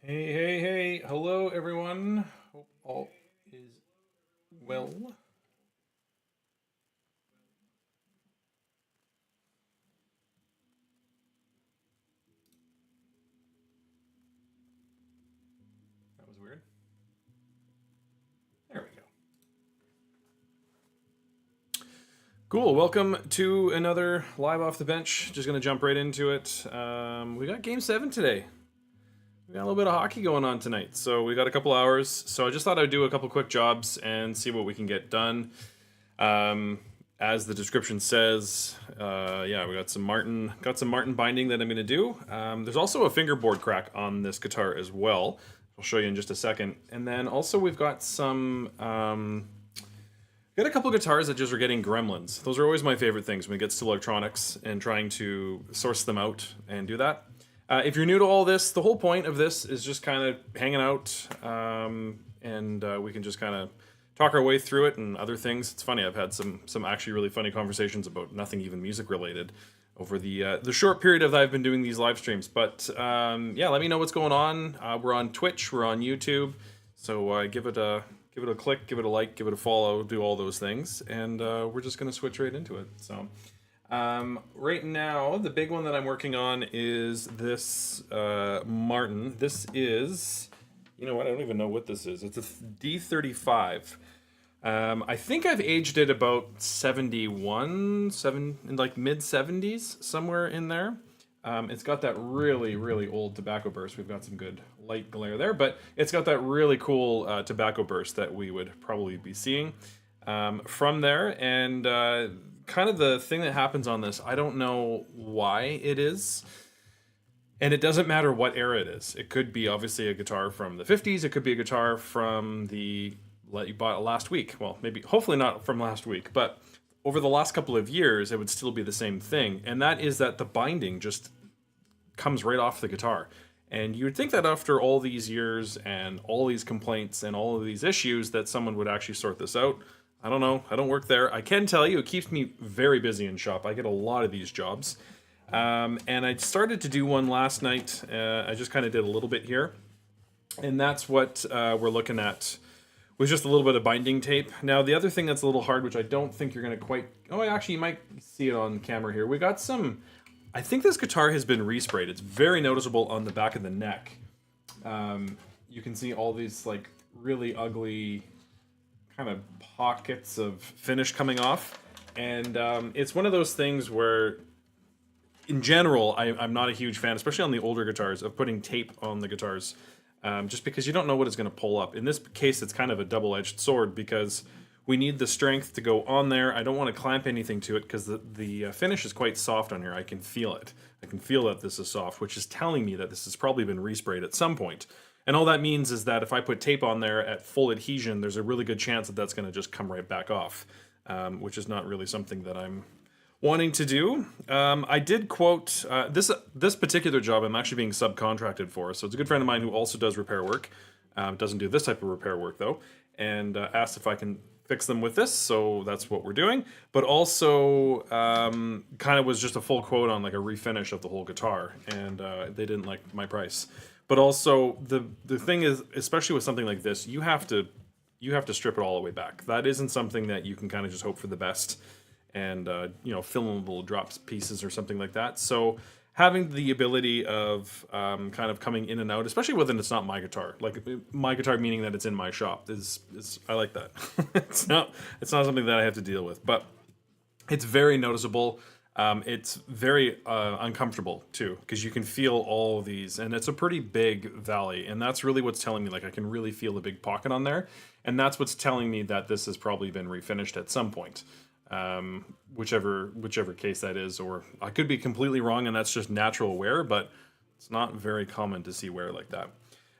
Hey, hey, hey. Hello, everyone. Hope all is well. That was weird. There we go. Cool. Welcome to another Live Off the Bench. Just going to jump right into it. We got Game 7 today. We got a little bit of hockey going on tonight. So we got a couple hours. So I just thought I'd do a couple quick jobs and see what we can get done. As the description says, yeah, we got some Martin binding that I'm going to do. There's also a fingerboard crack on this guitar as well. I'll show you in just a second. And then also we've got some, got a couple guitars that just are getting gremlins. Those are always my favorite things when it gets to electronics and trying to source them out and do that. If you're new to all this, the whole point of this is just kind of hanging out, and we can just kind of talk our way through it and other things. It's funny, I've had some actually really funny conversations about nothing even music related over the short period of that I've been doing these live streams. But yeah, let me know what's going on. We're on Twitch, we're on YouTube, so give it a click, give it a like, give it a follow, do all those things, and we're just gonna switch right into it. So. Right now, the big one that I'm working on is this Martin. This is, you know what? I don't even know what this is. It's a D35. I think I've aged it about 71, in like mid 70s, somewhere in there. It's got that really, really old tobacco burst. We've got some good light glare there, but it's got that really cool tobacco burst that we would probably be seeing from there. And kind of the thing that happens on this, I don't know why it is. And it doesn't matter what era it is. It could be obviously a guitar from the 50s. It could be a guitar from the you bought last week. Well, maybe, hopefully not from last week, but over the last couple of years, it would still be the same thing. And that is that the binding just comes right off the guitar. And you would think that after all these years and all these complaints and all of these issues that someone would actually sort this out. I don't know. I don't work there. I can tell you it keeps me very busy in shop. I get a lot of these jobs. And I started to do one last night. I just kind of did a little bit here. And that's what we're looking at with just a little bit of binding tape. Now, the other thing that's a little hard, which I don't think you're going to quite... Oh, actually, you might see it on camera here. We got some... I think this guitar has been resprayed. It's very noticeable on the back of the neck. You can see all these like really ugly kind of pockets of finish coming off. And it's one of those things where, in general, I'm not a huge fan, especially on the older guitars, of putting tape on the guitars. Just because you don't know what it's going to pull up. In this case, it's kind of a double-edged sword because we need the strength to go on there. I don't want to clamp anything to it because the finish is quite soft on here. I can feel it. I can feel that this is soft, which is telling me that this has probably been resprayed at some point. And all that means is that if I put tape on there at full adhesion, there's a really good chance that that's going to just come right back off, which is not really something that I'm wanting to do. I did quote this particular job I'm actually being subcontracted for. So it's a good friend of mine who also does repair work. Doesn't do this type of repair work though, and asked if I can fix them with this. So that's what we're doing. But also kind of was just a full quote on like a refinish of the whole guitar, and they didn't like my price. But also the thing is, especially with something like this, you have to strip it all the way back. That isn't something that you can kind of just hope for the best and you know, fill in little drops pieces or something like that. So having the ability of kind of coming in and out, especially when it's not my guitar, like my guitar meaning that it's in my shop, is I like that. it's not something that I have to deal with, but it's very noticeable. It's very uncomfortable too, because you can feel all of these, and it's a pretty big valley, and that's really what's telling me, like I can really feel a big pocket on there, and that's what's telling me that this has probably been refinished at some point. Whichever case that is, or I could be completely wrong and that's just natural wear, but it's not very common to see wear like that.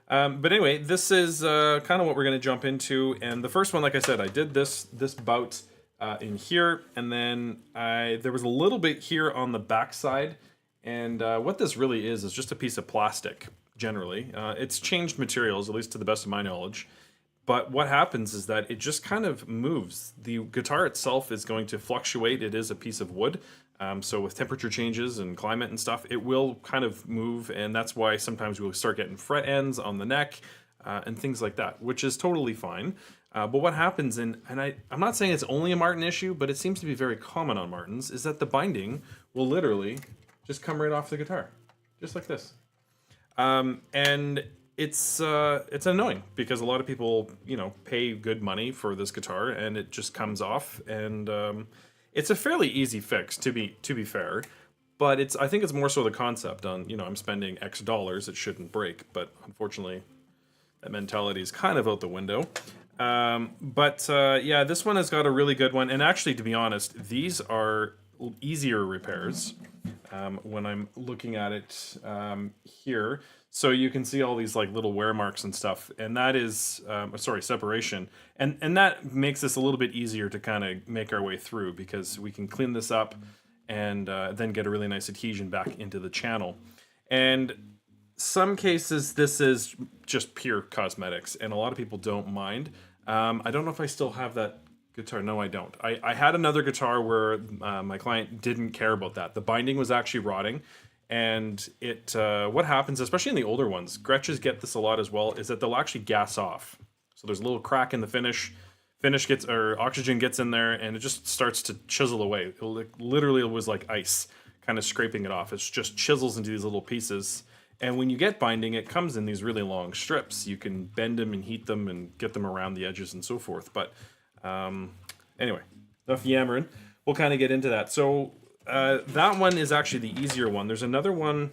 But anyway, this is kind of what we're going to jump into, and the first one, like I said, I did this bout in here, and then there was a little bit here on the back side, and what this really is just a piece of plastic, generally. It's changed materials, at least to the best of my knowledge, But what happens is that it just kind of moves. The guitar itself is going to fluctuate. It is a piece of wood. So with temperature changes and climate and stuff, it will kind of move. And that's why sometimes we'll start getting fret ends on the neck and things like that, which is totally fine. But what happens, and I'm not saying it's only a Martin issue, but it seems to be very common on Martins, is that the binding will literally just come right off the guitar. Just like this. And it's annoying because a lot of people, you know, pay good money for this guitar and it just comes off, and it's a fairly easy fix to be fair, but I think it's more so the concept on, you know, I'm spending X dollars, it shouldn't break, but unfortunately that mentality is kind of out the window. Yeah, this one has got a really good one, and actually, to be honest, these are easier repairs when I'm looking at it here. So you can see all these like little wear marks and stuff, and that is, separation. And that makes this a little bit easier to kind of make our way through, because we can clean this up and then get a really nice adhesion back into the channel. And some cases, this is just pure cosmetics, and a lot of people don't mind. I don't know if I still have that guitar. No, I don't. I had another guitar where my client didn't care about that. The binding was actually rotting. And what happens, especially in the older ones, Gretches get this a lot as well, is that they'll actually gas off. So there's a little crack in the finish oxygen gets in there, and it just starts to chisel away. Literally, it was like ice, kind of scraping it off. It just chisels into these little pieces. And when you get binding, it comes in these really long strips. You can bend them and heat them and get them around the edges and so forth. But anyway, enough yammering. We'll kind of get into that. So that one is actually the easier one. There's another one,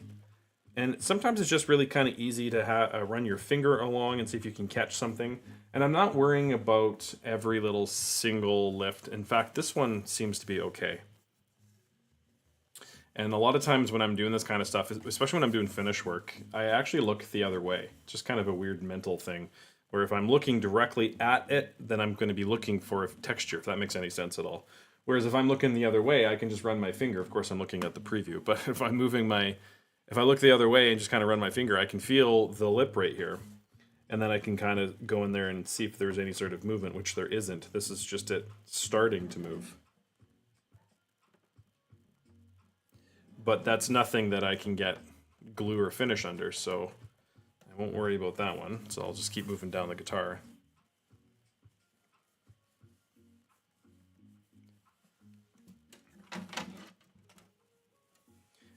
and sometimes it's just really kind of easy to run your finger along and see if you can catch something. And I'm not worrying about every little single lift. In fact, this one seems to be okay. And a lot of times when I'm doing this kind of stuff, especially when I'm doing finish work, I actually look the other way. It's just kind of a weird mental thing, where if I'm looking directly at it, then I'm going to be looking for texture, if that makes any sense at all. Whereas if I'm looking the other way, I can just run my finger. Of course, I'm looking at the preview, but if I look the other way and just kind of run my finger, I can feel the lip right here. And then I can kind of go in there and see if there's any sort of movement, which there isn't. This is just it starting to move. But that's nothing that I can get glue or finish under, so I won't worry about that one. So I'll just keep moving down the guitar.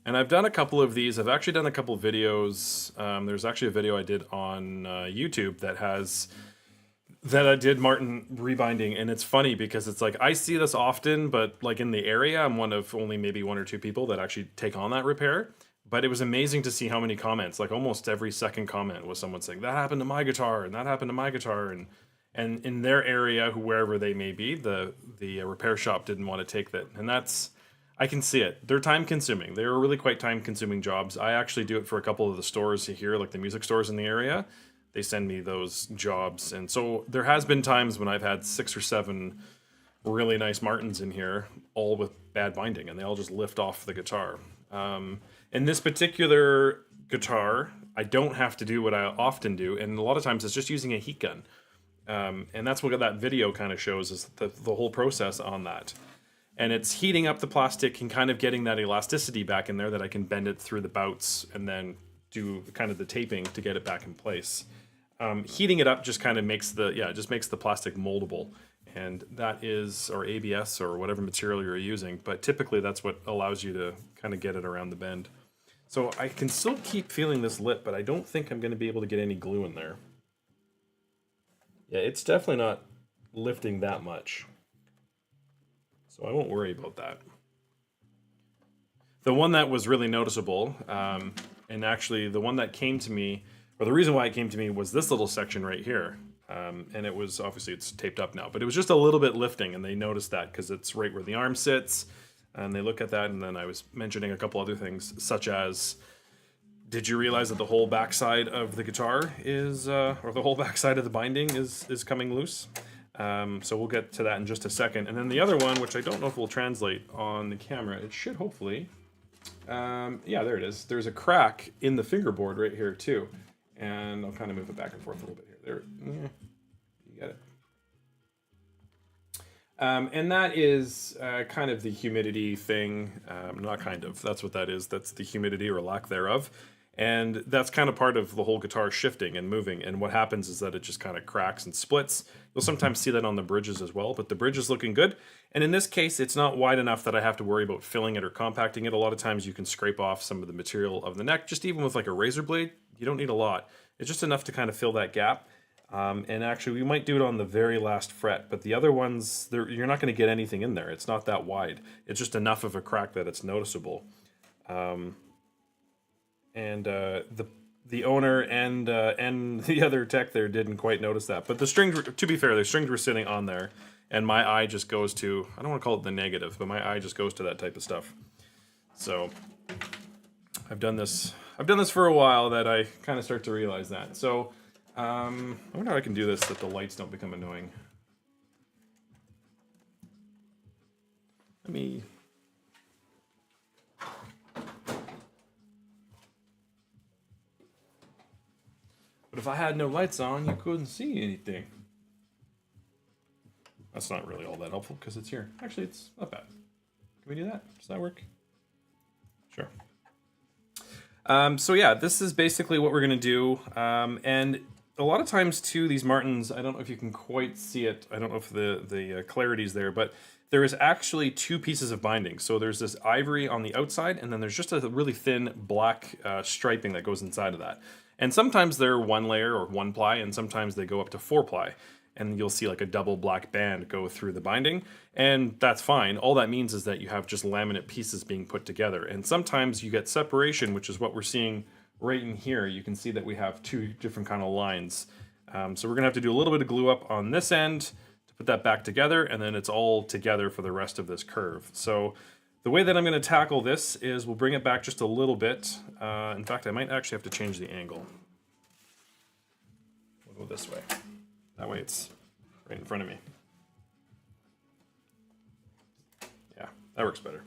And I've done a couple of these. I've actually done a couple of videos. There's actually a video I did on YouTube that I did Martin rebinding, and it's funny because it's like I see this often, but like in the area, I'm one of only maybe 1 or 2 people that actually take on that repair. But it was amazing to see how many comments, like almost every second comment was someone saying, that happened to my guitar, and that happened to my guitar, and in their area, wherever they may be, the repair shop didn't want to take that. And that's, I can see it. They're time consuming. They're really quite time consuming jobs. I actually do it for a couple of the stores here, like the music stores in the area. They send me those jobs. And so there has been times when I've had 6 or 7 really nice Martins in here, all with bad binding, and they all just lift off the guitar. In this particular guitar, I don't have to do what I often do, and a lot of times it's just using a heat gun. And that's what that video kind of shows, is the whole process on that. And it's heating up the plastic and kind of getting that elasticity back in there that I can bend it through the bouts and then do kind of the taping to get it back in place. Heating it up just kind of makes the plastic moldable, and that is, or ABS or whatever material you're using, but typically that's what allows you to kind of get it around the bend. So I can still keep feeling this lip, but I don't think I'm going to be able to get any glue in there. Yeah, it's definitely not lifting that much, so I won't worry about that. The one that was really noticeable, and actually the one that came to me, or the reason why it came to me, was this little section right here. And it was, obviously it's taped up now, but it was just a little bit lifting, and they noticed that because it's right where the arm sits, and they look at that. And then I was mentioning a couple other things, such as, did you realize that the whole backside of the guitar is, or the whole backside of the binding is coming loose? So we'll get to that in just a second. And then the other one, which I don't know if will translate on the camera, it should hopefully. Yeah, there it is. There's a crack in the fingerboard right here too. And I'll kind of move it back and forth a little bit here. There, you You get it. And that is kind of the humidity thing. Not kind of, that's what that is. That's the humidity or lack thereof. And that's kind of part of the whole guitar shifting and moving. And what happens is that it just kind of cracks and splits. You'll sometimes see that on the bridges as well, but the bridge is looking good. And in this case, it's not wide enough that I have to worry about filling it or compacting it. A lot of times you can scrape off some of the material of the neck, just even with like a razor blade. You don't need a lot. It's just enough to kind of fill that gap. And actually, we might do it on the very last fret, but the other ones, you're not going to get anything in there. It's not that wide. It's just enough of a crack that it's noticeable. And the owner and the other tech there didn't quite notice that. But the strings, to be fair, the strings were sitting on there, and my eye just goes to, I don't want to call it the negative, but my eye just goes to that type of stuff. So I've done this for a while that I kind of start to realize that. So I wonder how I can do this that the lights don't become annoying. Let me... But if I had no lights on, you couldn't see anything. That's not really all that helpful because it's here. Actually, it's not bad. Can we do that? Does that work? Sure. So yeah, this is basically what we're going to do. And a lot of times too, these Martins, I don't know if you can quite see it. I don't know if the clarity's there, but there is actually two pieces of binding. So there's this ivory on the outside, and then there's just a really thin black striping that goes inside of that. And sometimes they're one layer or one ply, and sometimes they go up to 4 ply. And you'll see like a double black band go through the binding, and that's fine. All that means is that you have just laminate pieces being put together. And sometimes you get separation, which is what we're seeing right in here. You can see that we have two different kind of lines. So we're gonna have to do a little bit of glue up on this end to put that back together, and then it's all together for the rest of this curve. So the way that I'm gonna tackle this is we'll bring it back just a little bit. In fact, I might actually have to change the angle. We'll go this way. That way it's right in front of me. Yeah, that works better.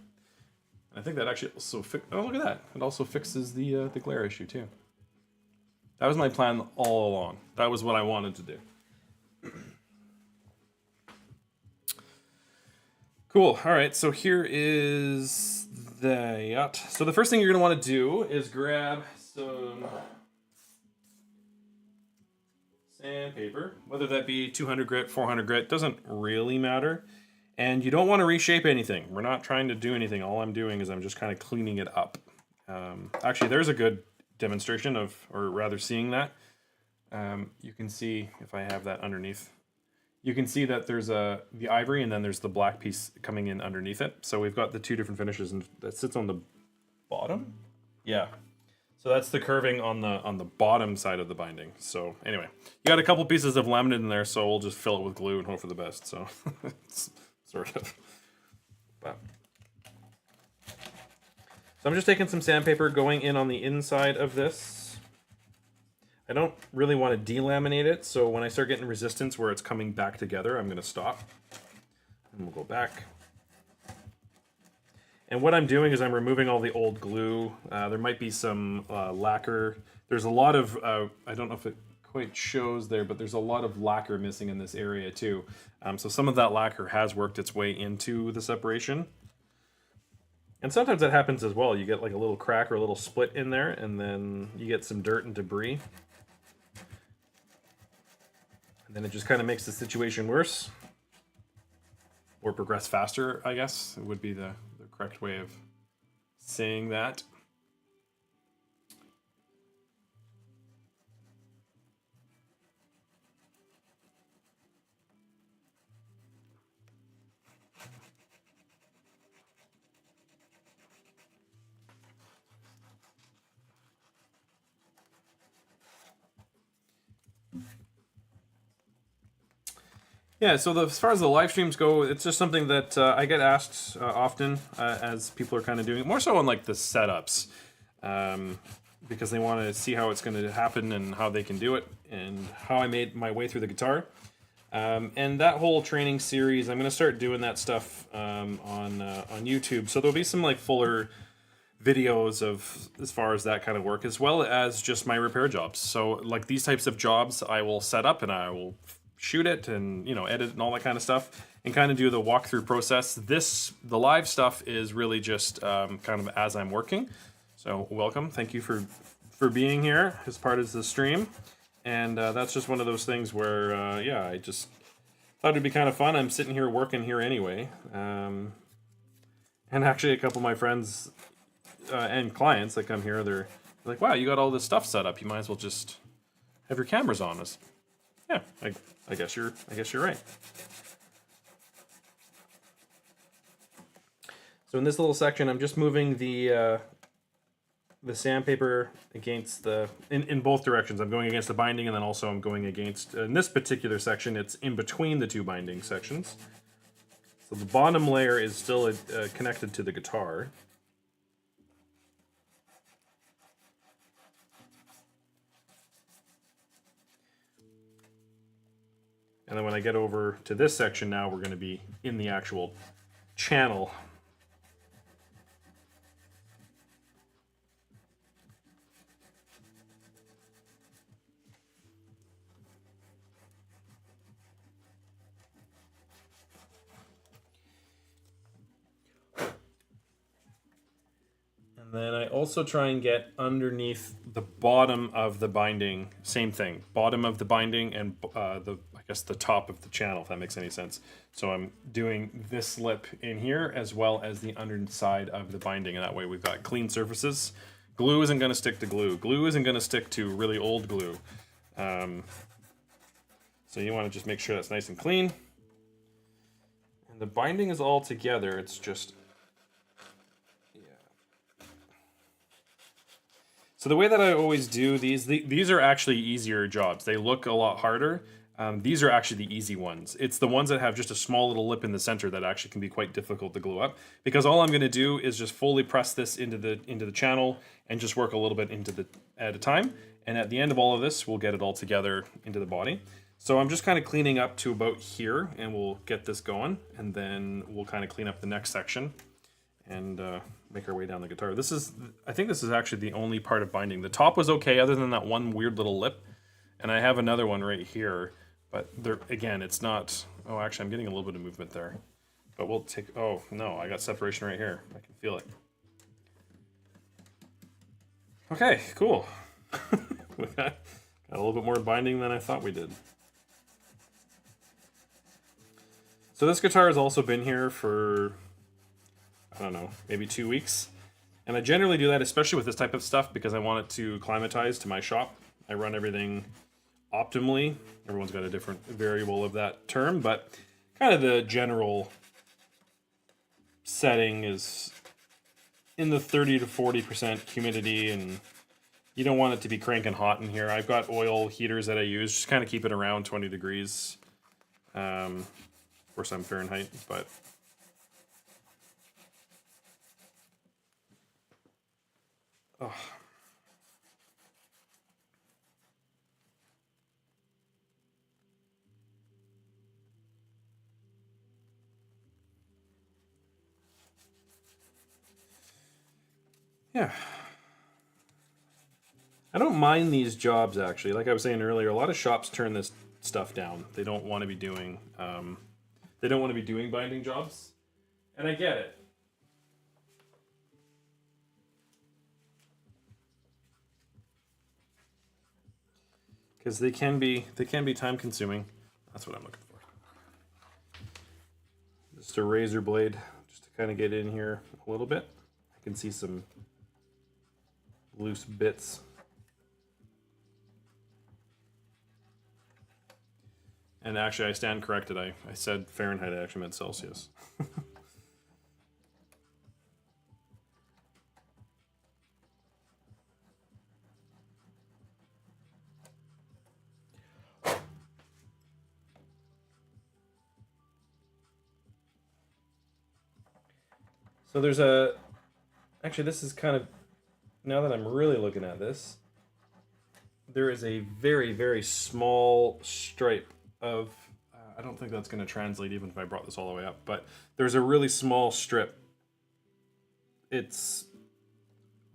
And I think that actually also oh, look at that. It also fixes the glare issue too. That was my plan all along. That was what I wanted to do. Cool. All right, so here is the yacht. So the first thing you're going to want to do is grab some sandpaper, whether that be 200 grit, 400 grit, doesn't really matter. And you don't want to reshape anything. We're not trying to do anything. All I'm doing is I'm just kind of cleaning it up. Actually, there's a good demonstration of, or rather seeing that. You can see, if I have that underneath, you can see that there's the ivory and then there's the black piece coming in underneath it. So we've got the two different finishes, and that sits on the bottom. Yeah. So that's the curving on the bottom side of the binding. So anyway, you got a couple pieces of laminate in there, so we'll just fill it with glue and hope for the best. So it's sort of. But. So I'm just taking some sandpaper, going in on the inside of this. I don't really want to delaminate it, so when I start getting resistance where it's coming back together, I'm going to stop. And we'll go back. And what I'm doing is I'm removing all the old glue. There might be some lacquer. There's a lot of, I don't know if it quite shows there, but there's a lot of lacquer missing in this area too. So some of that lacquer has worked its way into the separation. And sometimes that happens as well. You get like a little crack or a little split in there, and then you get some dirt and debris. And then it just kind of makes the situation worse. Or progress faster, I guess, it would be the correct way of saying that. Yeah, so as far as the live streams go, it's just something that I get asked often as people are kind of doing, more so on like the setups, because they want to see how it's going to happen and how they can do it and how I made my way through the guitar. And that whole training series, I'm going to start doing that stuff on YouTube. So there'll be some like fuller videos of as far as that kind of work, as well as just my repair jobs. So like these types of jobs I will set up and I will shoot it and, you know, edit it and all that kind of stuff and kind of do the walkthrough process. The live stuff is really just kind of as I'm working. So welcome. Thank you for being here as part of the stream. And that's just one of those things where, yeah, I just thought it'd be kind of fun. I'm sitting here working here anyway. And actually a couple of my friends and clients that come here, they're like, wow, you got all this stuff set up. You might as well just have your cameras on us. Yeah, I guess you're right. So in this little section, I'm just moving the sandpaper against in both directions. I'm going against the binding, and then also I'm going against, in this particular section, it's in between the two binding sections. So the bottom layer is still connected to the guitar. And then when I get over to this section now, we're going to be in the actual channel. And then I also try and get underneath the bottom of the binding, same thing, bottom of the binding and I guess the top of the channel, if that makes any sense. So I'm doing this lip in here as well as the underside of the binding, and that way we've got clean surfaces. Glue isn't going to stick to glue. Glue isn't going to stick to really old glue. So you want to just make sure that's nice and clean. And the binding is all together, it's just... So the way that I always do these are actually easier jobs. They look a lot harder. These are actually the easy ones. It's the ones that have just a small little lip in the center that actually can be quite difficult to glue up. Because all I'm going to do is just fully press this into the channel and just work a little bit at a time. And at the end of all of this, we'll get it all together into the body. So I'm just kind of cleaning up to about here, and we'll get this going. And then we'll kind of clean up the next section and make our way down the guitar. I think this is actually the only part of binding. The top was okay other than that one weird little lip. And I have another one right here, but there, again, it's not, oh, actually I'm getting a little bit of movement there. But we'll take, oh no, I got separation right here. I can feel it. Okay, cool. We got a little bit more binding than I thought we did. So this guitar has also been here for, I don't know, maybe 2 weeks. And I generally do that, especially with this type of stuff, because I want it to climatize to my shop. I run everything optimally. Everyone's got a different variable of that term, but kind of the general setting is in the 30 to 40% humidity, and you don't want it to be cranking hot in here. I've got oil heaters that I use, just kind of keep it around 20 degrees. Of course, I'm Fahrenheit, but... Oh. Yeah. I don't mind these jobs, actually. Like I was saying earlier, a lot of shops turn this stuff down. They don't want to be doing binding jobs. And I get it. Because they can be time consuming. That's what I'm looking for. Just a razor blade, just to kind of get in here a little bit. I can see some loose bits. And actually, I stand corrected. I said Fahrenheit, I actually meant Celsius. So there's actually this is kind of, now that I'm really looking at this, there is a very, very small stripe of, I don't think that's going to translate even if I brought this all the way up, but there's a really small strip. It's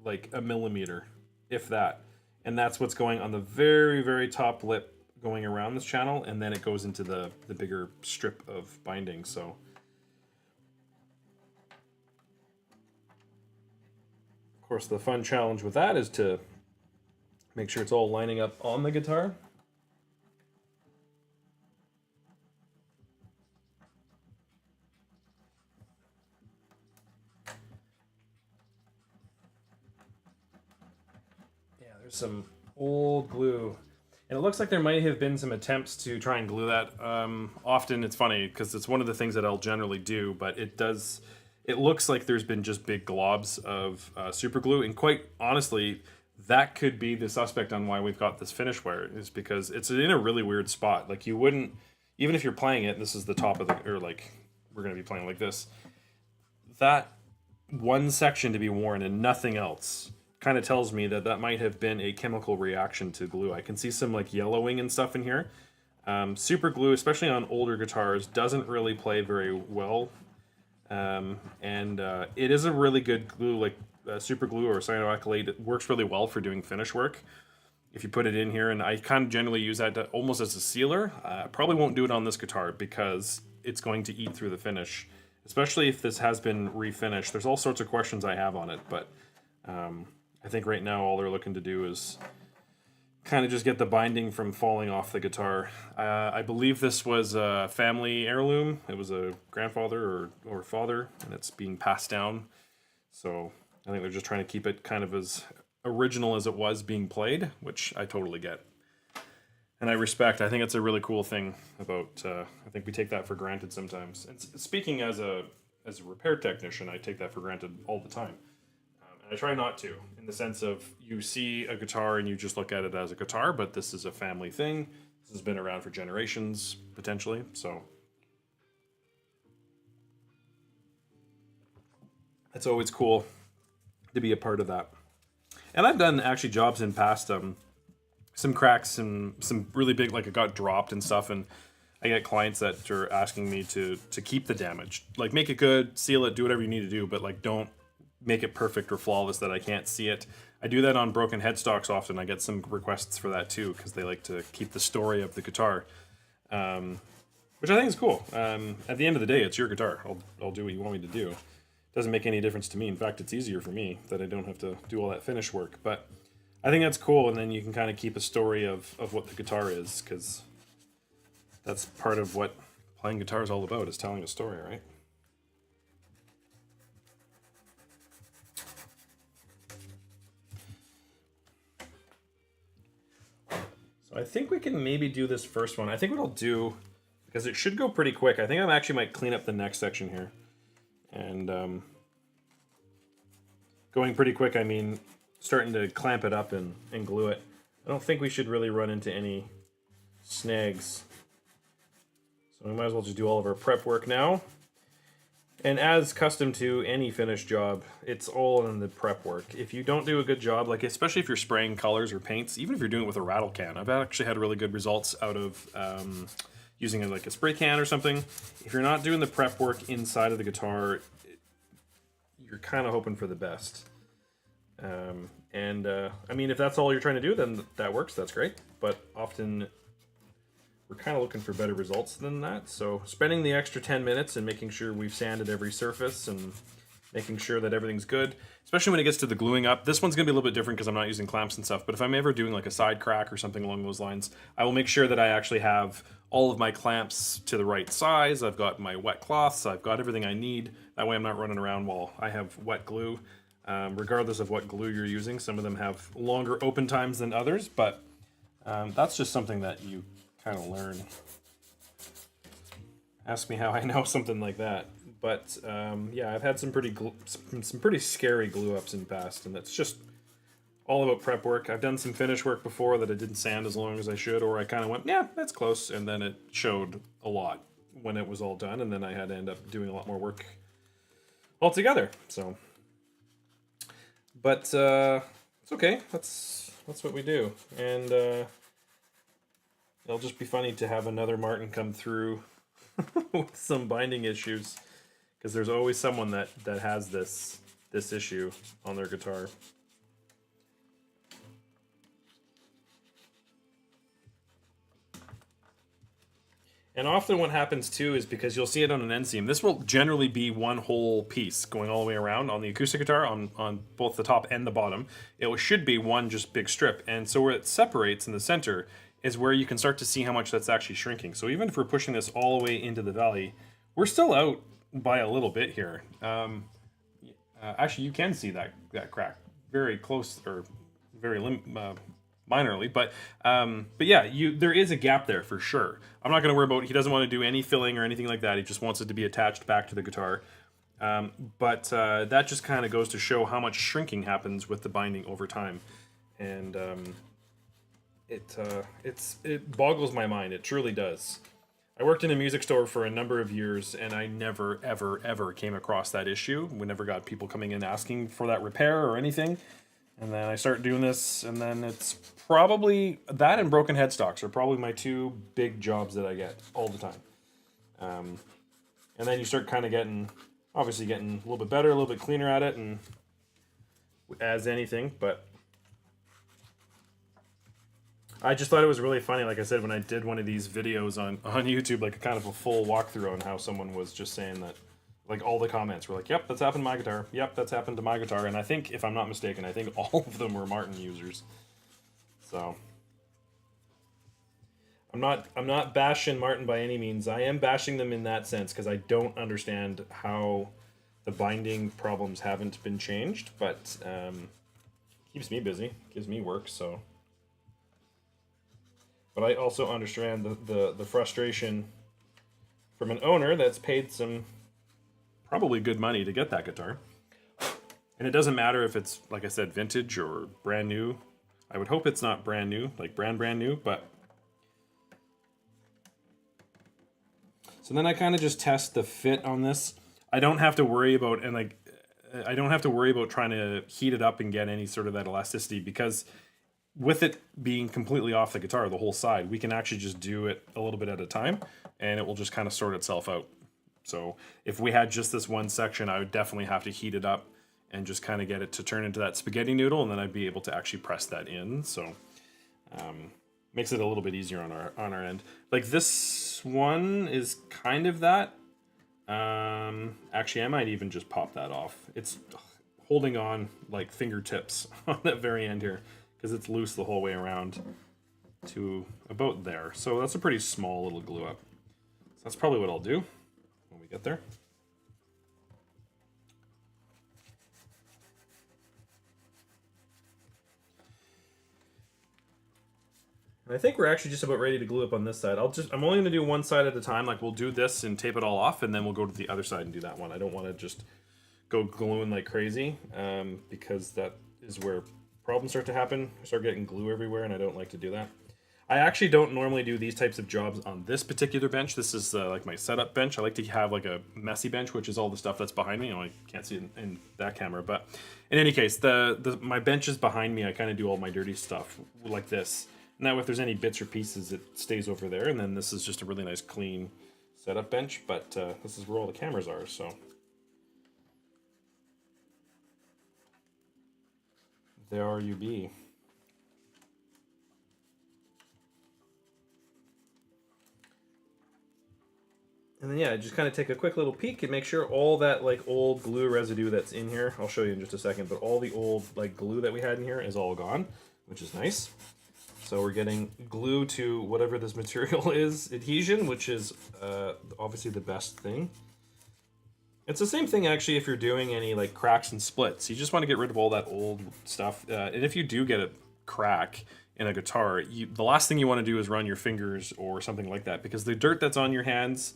like a millimeter, if that. And that's what's going on the very, very top lip going around this channel, and then it goes into the bigger strip of binding. So of course the fun challenge with that is to make sure it's all lining up on the guitar. Yeah, there's some old glue. And it looks like there might have been some attempts to try and glue that. Often it's funny because it's one of the things that I'll generally do, but it looks like there's been just big globs of super glue. And quite honestly, that could be the suspect on why we've got this finish wear, is because it's in a really weird spot. Like you wouldn't, even if you're playing it, this is the top of the, or like we're going to be playing like this, that one section to be worn and nothing else kind of tells me that that might have been a chemical reaction to glue. I can see some like yellowing and stuff in here. Super glue, especially on older guitars, doesn't really play very well. It is a really good glue, like super glue or cyanoacrylate. It works really well for doing finish work if you put it in here, and I kind of generally use that almost as a sealer. Probably won't do it on this guitar because it's going to eat through the finish, especially if this has been refinished. There's all sorts of questions I have on it, but I think right now all they're looking to do is kind of just get the binding from falling off the guitar. I believe this was a family heirloom. It was a grandfather or father, and it's being passed down. So I think they're just trying to keep it kind of as original as it was being played, which I totally get. And I respect. I think it's a really cool thing about, I think we take that for granted sometimes. And speaking as a repair technician, I take that for granted all the time. I try not to, in the sense of you see a guitar and you just look at it as a guitar, but this is a family thing. This has been around for generations, potentially, so it's always cool to be a part of that. And I've done actually jobs in past, some cracks and some really big, like it got dropped and stuff, and I get clients that are asking me to keep the damage. Like make it good, seal it, do whatever you need to do, but like don't make it perfect or flawless that I can't see it. I do that on broken headstocks often. I get some requests for that too because they like to keep the story of the guitar, which I think is cool. At the end of the day, it's your guitar. I'll do what you want me to do. It doesn't make any difference to me. In fact, it's easier for me that I don't have to do all that finish work. But I think that's cool, and then you can kind of keep a story of what the guitar is, because that's part of what playing guitar is all about, is telling a story, right? I think we can maybe do this first one. I think what I'll do, because it should go pretty quick, I think I actually might clean up the next section here. And going pretty quick, I mean starting to clamp it up and glue it. I don't think we should really run into any snags. So we might as well just do all of our prep work now. And as custom to any finished job, it's all in the prep work. If you don't do a good job, like especially if you're spraying colors or paints, even if you're doing it with a rattle can, I've actually had really good results out of using it like a spray can or something. If you're not doing the prep work inside of the guitar, you're kind of hoping for the best. I mean, if that's all you're trying to do, then that works, that's great. But often we're kind of looking for better results than that. So spending the extra 10 minutes and making sure we've sanded every surface and making sure that everything's good, especially when it gets to the gluing up. This one's gonna be a little bit different because I'm not using clamps and stuff, but if I'm ever doing like a side crack or something along those lines, I will make sure that I actually have all of my clamps to the right size. I've got my wet cloths, I've got everything I need. That way I'm not running around while I have wet glue. Regardless of what glue you're using, some of them have longer open times than others, but that's just something that you kind of learn. Ask me how I know something like that. But yeah, I've had some pretty scary glue ups in the past, and that's just all about prep work. I've done some finish work before that I didn't sand as long as I should, or I kind of went, yeah, that's close, and then it showed a lot when it was all done, and then I had to end up doing a lot more work altogether. So, but it's okay. That's what we do, and it'll just be funny to have another Martin come through with some binding issues, because there's always someone that has this issue on their guitar. And often what happens too is because you'll see it on an end seam. This will generally be one whole piece going all the way around on the acoustic guitar on both the top and the bottom. It should be one just big strip. And so where it separates in the center is where you can start to see how much that's actually shrinking. So even if we're pushing this all the way into the valley, we're still out by a little bit here. Actually, you can see that crack very close or very minorly, but yeah, there is a gap there for sure. I'm not going to worry about. He doesn't want to do any filling or anything like that. He just wants it to be attached back to the guitar. But that just kind of goes to show how much shrinking happens with the binding over time, and it boggles my mind. It truly does. I worked in a music store for a number of years, and I never, ever, ever came across that issue. We never got people coming in asking for that repair or anything. And then I start doing this, and then it's probably that and broken headstocks are probably my two big jobs that I get all the time. And then you start kind of obviously getting a little bit better, a little bit cleaner at it, and as anything. But I just thought it was really funny, like I said, when I did one of these videos on YouTube, like kind of a full walkthrough on how someone was just saying that. Like all the comments were like, "Yep, that's happened to my guitar. Yep, that's happened to my guitar." And I think, if I'm not mistaken, I think all of them were Martin users. So I'm not bashing Martin by any means. I am bashing them in that sense because I don't understand how the binding problems haven't been changed. But keeps me busy, gives me work. So, but I also understand the frustration from an owner that's paid some probably good money to get that guitar. And it doesn't matter if it's, like I said, vintage or brand new. I would hope it's not brand new, like brand new, but... So then I kind of just test the fit on this. I don't have to worry about, I don't have to worry about trying to heat it up and get any sort of that elasticity, because with it being completely off the guitar, the whole side, we can actually just do it a little bit at a time, and it will just kind of sort itself out. So if we had just this one section, I would definitely have to heat it up and just kind of get it to turn into that spaghetti noodle, and then I'd be able to actually press that in. So makes it a little bit easier on our end. Like this one is kind of that. Actually, I might even just pop that off. It's holding on like fingertips on that very end here because it's loose the whole way around to about there. So that's a pretty small little glue up. So that's probably what I'll do when we get there. And I think we're actually just about ready to glue up on this side. I'm only gonna do one side at a time. Like we'll do this and tape it all off, and then we'll go to the other side and do that one. I don't want to just go gluing like crazy because that is where problems start to happen. I start getting glue everywhere, and I don't like to do that. I actually don't normally do these types of jobs on this particular bench. This is like my setup bench. I like to have like a messy bench, which is all the stuff that's behind me. I can't see it in that camera, but in any case, my bench is behind me. I kind of do all my dirty stuff like this. Now, if there's any bits or pieces, it stays over there, and then this is just a really nice, clean setup bench, but this is where all the cameras are, so. There you be. And then, yeah, just kind of take a quick little peek and make sure all that, like, old glue residue that's in here, I'll show you in just a second, but all the old, like, glue that we had in here is all gone, which is nice. So we're getting glue to whatever this material is, adhesion, which is obviously the best thing. It's the same thing actually if you're doing any like cracks and splits. You just want to get rid of all that old stuff. And if you do get a crack in a guitar, the last thing you want to do is run your fingers or something like that, because the dirt that's on your hands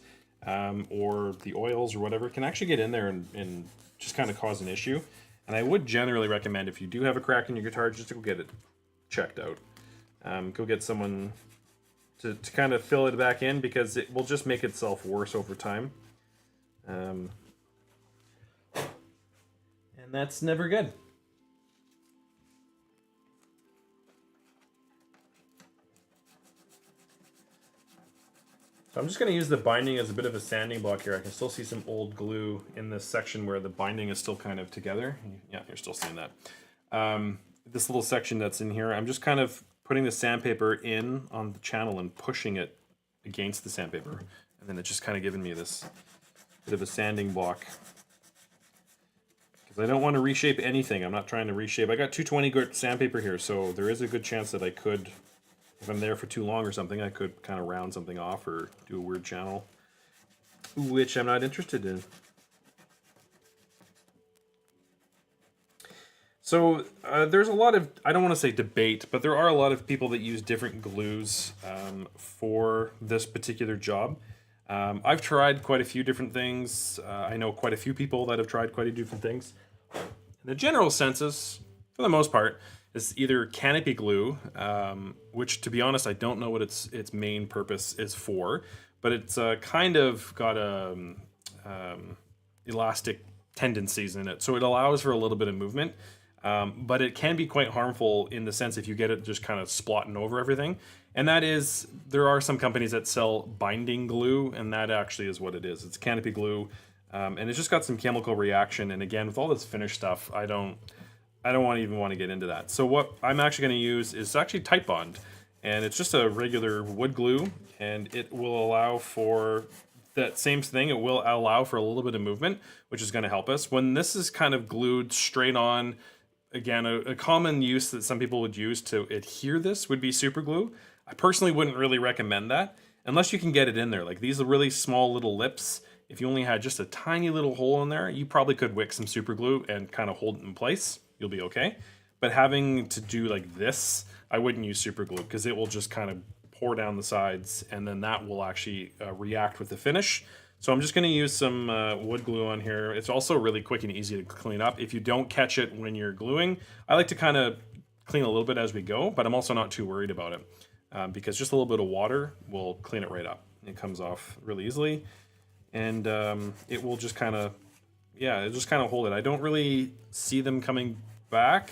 or the oils or whatever can actually get in there and just kind of cause an issue. And I would generally recommend, if you do have a crack in your guitar, just to go get it checked out. Go get someone to kind of fill it back in, because it will just make itself worse over time. And that's never good. So I'm just going to use the binding as a bit of a sanding block here. I can still see some old glue in this section where the binding is still kind of together. Yeah, you're still seeing that. This little section that's in here, I'm just kind of putting the sandpaper in on the channel and pushing it against the sandpaper. And then it's just kind of given me this bit of a sanding block. Because I don't want to reshape anything. I'm not trying to reshape. I got 220 grit sandpaper here, so there is a good chance that I could, if I'm there for too long or something, I could kind of round something off or do a weird channel, which I'm not interested in. So there's a lot of, I don't want to say debate, but there are a lot of people that use different glues for this particular job. I've tried quite a few different things. I know quite a few people that have tried quite a few different things. The general census, for the most part, is either canopy glue, which, to be honest, I don't know what its main purpose is for, but it's kind of got a elastic tendencies in it, so it allows for a little bit of movement. But it can be quite harmful in the sense if you get it just kind of splotting over everything. And that is, there are some companies that sell binding glue, and that actually is what it is. It's canopy glue, and it's just got some chemical reaction. And again, with all this finished stuff, I don't even want to get into that. So what I'm actually going to use is actually Type Bond, and it's just a regular wood glue, and it will allow for that same thing. It will allow for a little bit of movement, which is going to help us. When this is kind of glued straight on, again, a common use that some people would use to adhere this would be super glue. I personally wouldn't really recommend that unless you can get it in there. Like these are really small little lips. If you only had just a tiny little hole in there, you probably could wick some super glue and kind of hold it in place. You'll be okay. But having to do like this, I wouldn't use super glue because it will just kind of pour down the sides, and then that will actually react with the finish. So I'm just going to use some wood glue on here. It's also really quick and easy to clean up. If you don't catch it when you're gluing, I like to kind of clean a little bit as we go, but I'm also not too worried about it because just a little bit of water will clean it right up. It comes off really easily, and it will just kind of, yeah, it'll just kind of hold it. I don't really see them coming back.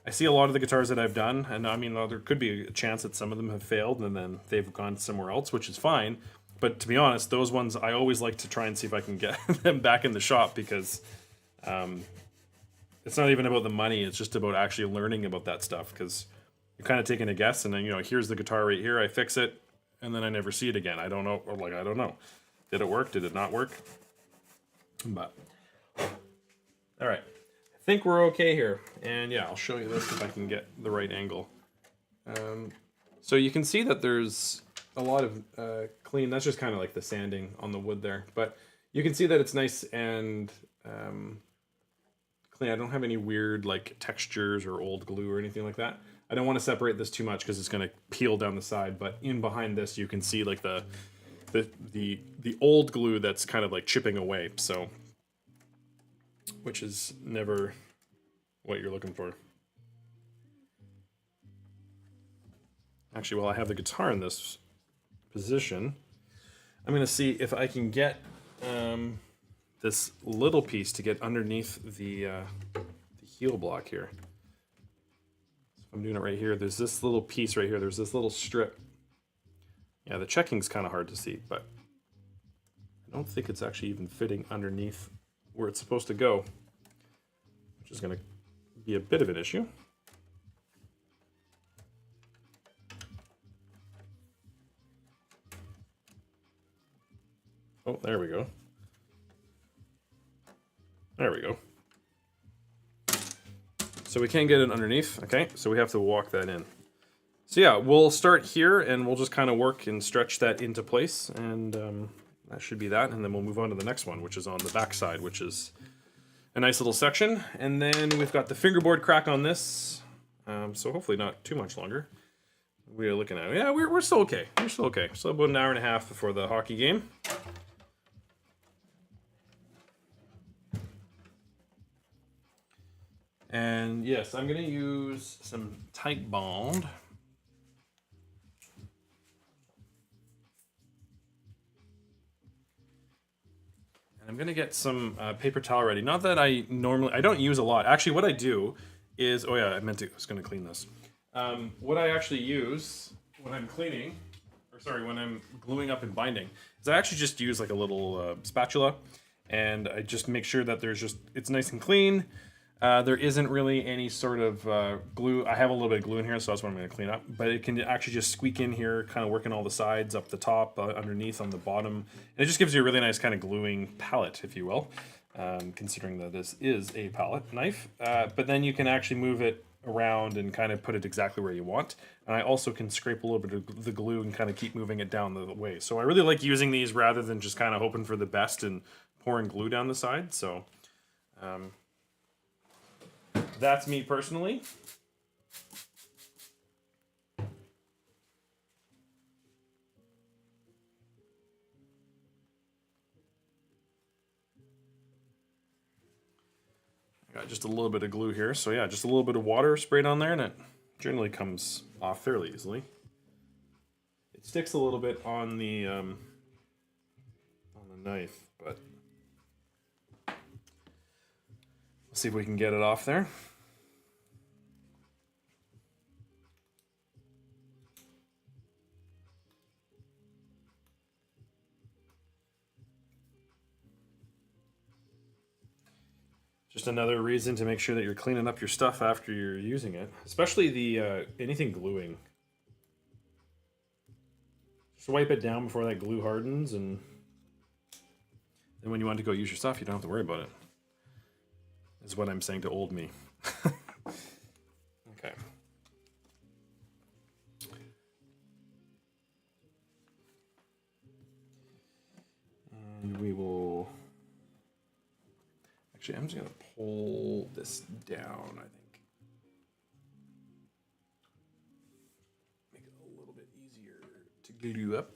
I see a lot of the guitars that I've done, and I mean, there could be a chance that some of them have failed and then they've gone somewhere else, which is fine. But to be honest, those ones, I always like to try and see if I can get them back in the shop because it's not even about the money. It's just about actually learning about that stuff because you're kind of taking a guess and then, you know, here's the guitar right here. I fix it and then I never see it again. I don't know. Or like, I don't know. Did it work? Did it not work? But, all right. I think we're okay here. And yeah, I'll show you this if I can get the right angle. So you can see that there's a lot of clean. That's just kind of like the sanding on the wood there, but you can see that it's nice and clean. I don't have any weird like textures or old glue or anything like that. I don't want to separate this too much because it's going to peel down the side, but in behind this you can see like the old glue that's kind of like chipping away, so which is never what you're looking for. Actually, while I have the guitar in this position, I'm going to see if I can get this little piece to get underneath the heel block here. So I'm doing it right here. There's this little piece right here. There's this little strip. Yeah, the checking's kind of hard to see, but I don't think it's actually even fitting underneath where it's supposed to go, which is going to be a bit of an issue. Oh, there we go. There we go. So we can't get it underneath, okay? So we have to walk that in. So yeah, we'll start here and we'll just kind of work and stretch that into place, and that should be that, and then we'll move on to the next one, which is on the back side, which is a nice little section. And then we've got the fingerboard crack on this, so hopefully not too much longer. We're looking at, yeah, we're still okay. We're still okay. So about an hour and a half before the hockey game. And yes, I'm going to use some Type Bond. And I'm going to get some paper towel ready. Not that I don't use a lot. Actually, what I do is, oh yeah, I was going to clean this. What I actually use when I'm cleaning, when I'm gluing up and binding, is I actually just use like a little spatula, and I just make sure that it's nice and clean. There isn't really any sort of glue. I have a little bit of glue in here, so that's what I'm going to clean up. But it can actually just squeak in here, kind of working all the sides, up the top, underneath, on the bottom. And it just gives you a really nice kind of gluing palette, if you will, considering that this is a palette knife. But then you can actually move it around and kind of put it exactly where you want. And I also can scrape a little bit of the glue and kind of keep moving it down the way. So I really like using these rather than just kind of hoping for the best and pouring glue down the side. So that's me personally. I got just a little bit of glue here. So yeah, just a little bit of water sprayed on there and it generally comes off fairly easily. It sticks a little bit on the knife, but we'll see if we can get it off there. Just another reason to make sure that you're cleaning up your stuff after you're using it, especially the anything gluing. Just wipe it down before that glue hardens, and then when you want to go use your stuff, you don't have to worry about it. Is what I'm saying to old me. Okay. And we will... Actually, I'm just going to pull this down, I think. Make it a little bit easier to glue up.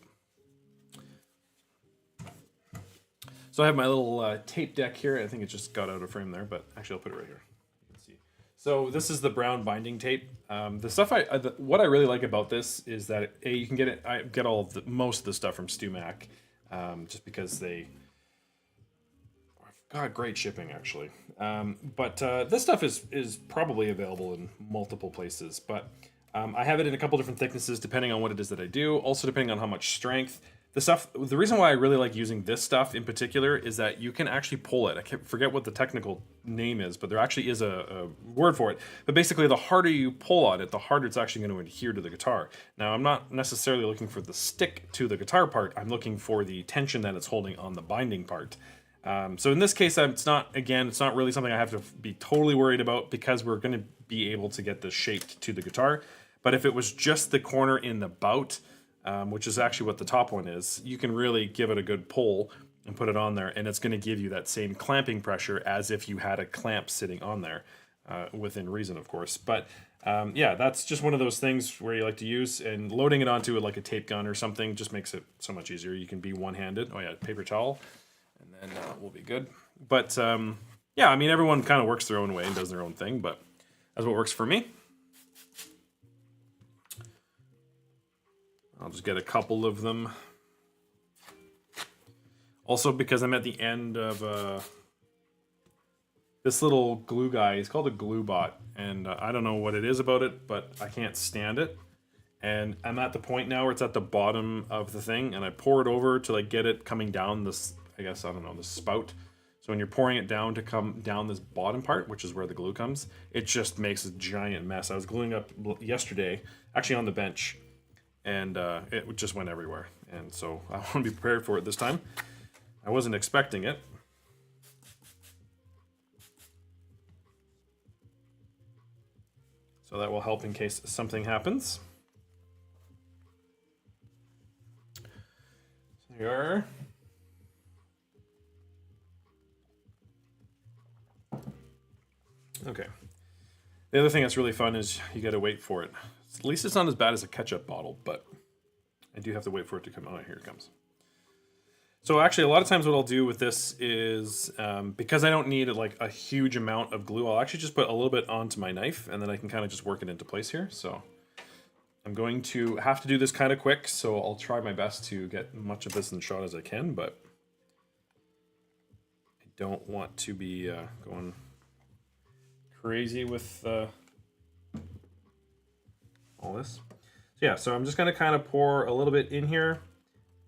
So I have my little tape deck here. I think it just got out of frame there, but actually I'll put it right here. You can see. So this is the brown binding tape. The stuff what I really like about this is that you can get it. I get most of the stuff from StuMac, just because they got great shipping actually. But this stuff is probably available in multiple places. But I have it in a couple different thicknesses depending on what it is that I do. Also depending on how much strength. The reason why I really like using this stuff in particular is that you can actually pull it. I can't forget what the technical name is, but there actually is a word for it. But basically, the harder you pull on it, the harder it's actually going to adhere to the guitar. Now, I'm not necessarily looking for the stick to the guitar part. I'm looking for the tension that it's holding on the binding part. So in this case, it's not really something I have to be totally worried about because we're going to be able to get this shaped to the guitar. But if it was just the corner in the bout, which is actually what the top one is, you can really give it a good pull and put it on there, and it's going to give you that same clamping pressure as if you had a clamp sitting on there, within reason, of course. But yeah, that's just one of those things where you like to use, and loading it onto like a tape gun or something just makes it so much easier. You can be one-handed. Oh yeah, paper towel, and then we'll be good. But yeah, I mean, everyone kind of works their own way and does their own thing, but that's what works for me. I'll just get a couple of them. Also, because I'm at the end of this little glue guy, he's called a glue bot, and I don't know what it is about it, but I can't stand it. And I'm at the point now where it's at the bottom of the thing, and I pour it over to like get it coming down this, I guess, I don't know, this spout. So when you're pouring it down to come down this bottom part, which is where the glue comes, it just makes a giant mess. I was gluing up yesterday, actually on the bench, and it just went everywhere. And so I want to be prepared for it this time. I wasn't expecting it. So that will help in case something happens. So here. Okay. The other thing that's really fun is you gotta wait for it. At least it's not as bad as a ketchup bottle, but I do have to wait for it to come out. Oh, here it comes. So actually, a lot of times what I'll do with this is, because I don't need like a huge amount of glue, I'll actually just put a little bit onto my knife, and then I can kind of just work it into place here. So I'm going to have to do this kind of quick, so I'll try my best to get much of this in the shot as I can, but I don't want to be going crazy with all this. So yeah, so I'm just going to kind of pour a little bit in here,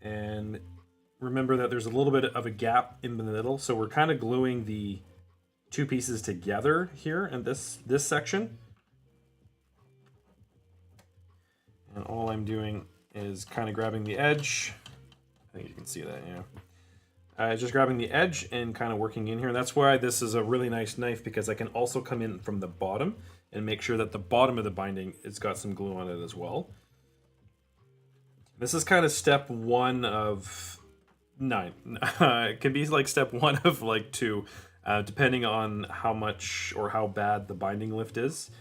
and remember that there's a little bit of a gap in the middle, so we're kind of gluing the two pieces together here in this section. And all I'm doing is kind of grabbing the edge. I think you can see that, yeah. Just grabbing the edge and kind of working in here. That's why this is a really nice knife, because I can also come in from the bottom and make sure that the bottom of the binding has got some glue on it as well. This is kind of step 1 of 9. It can be like step 1 of like 2, depending on how much or how bad the binding lift is.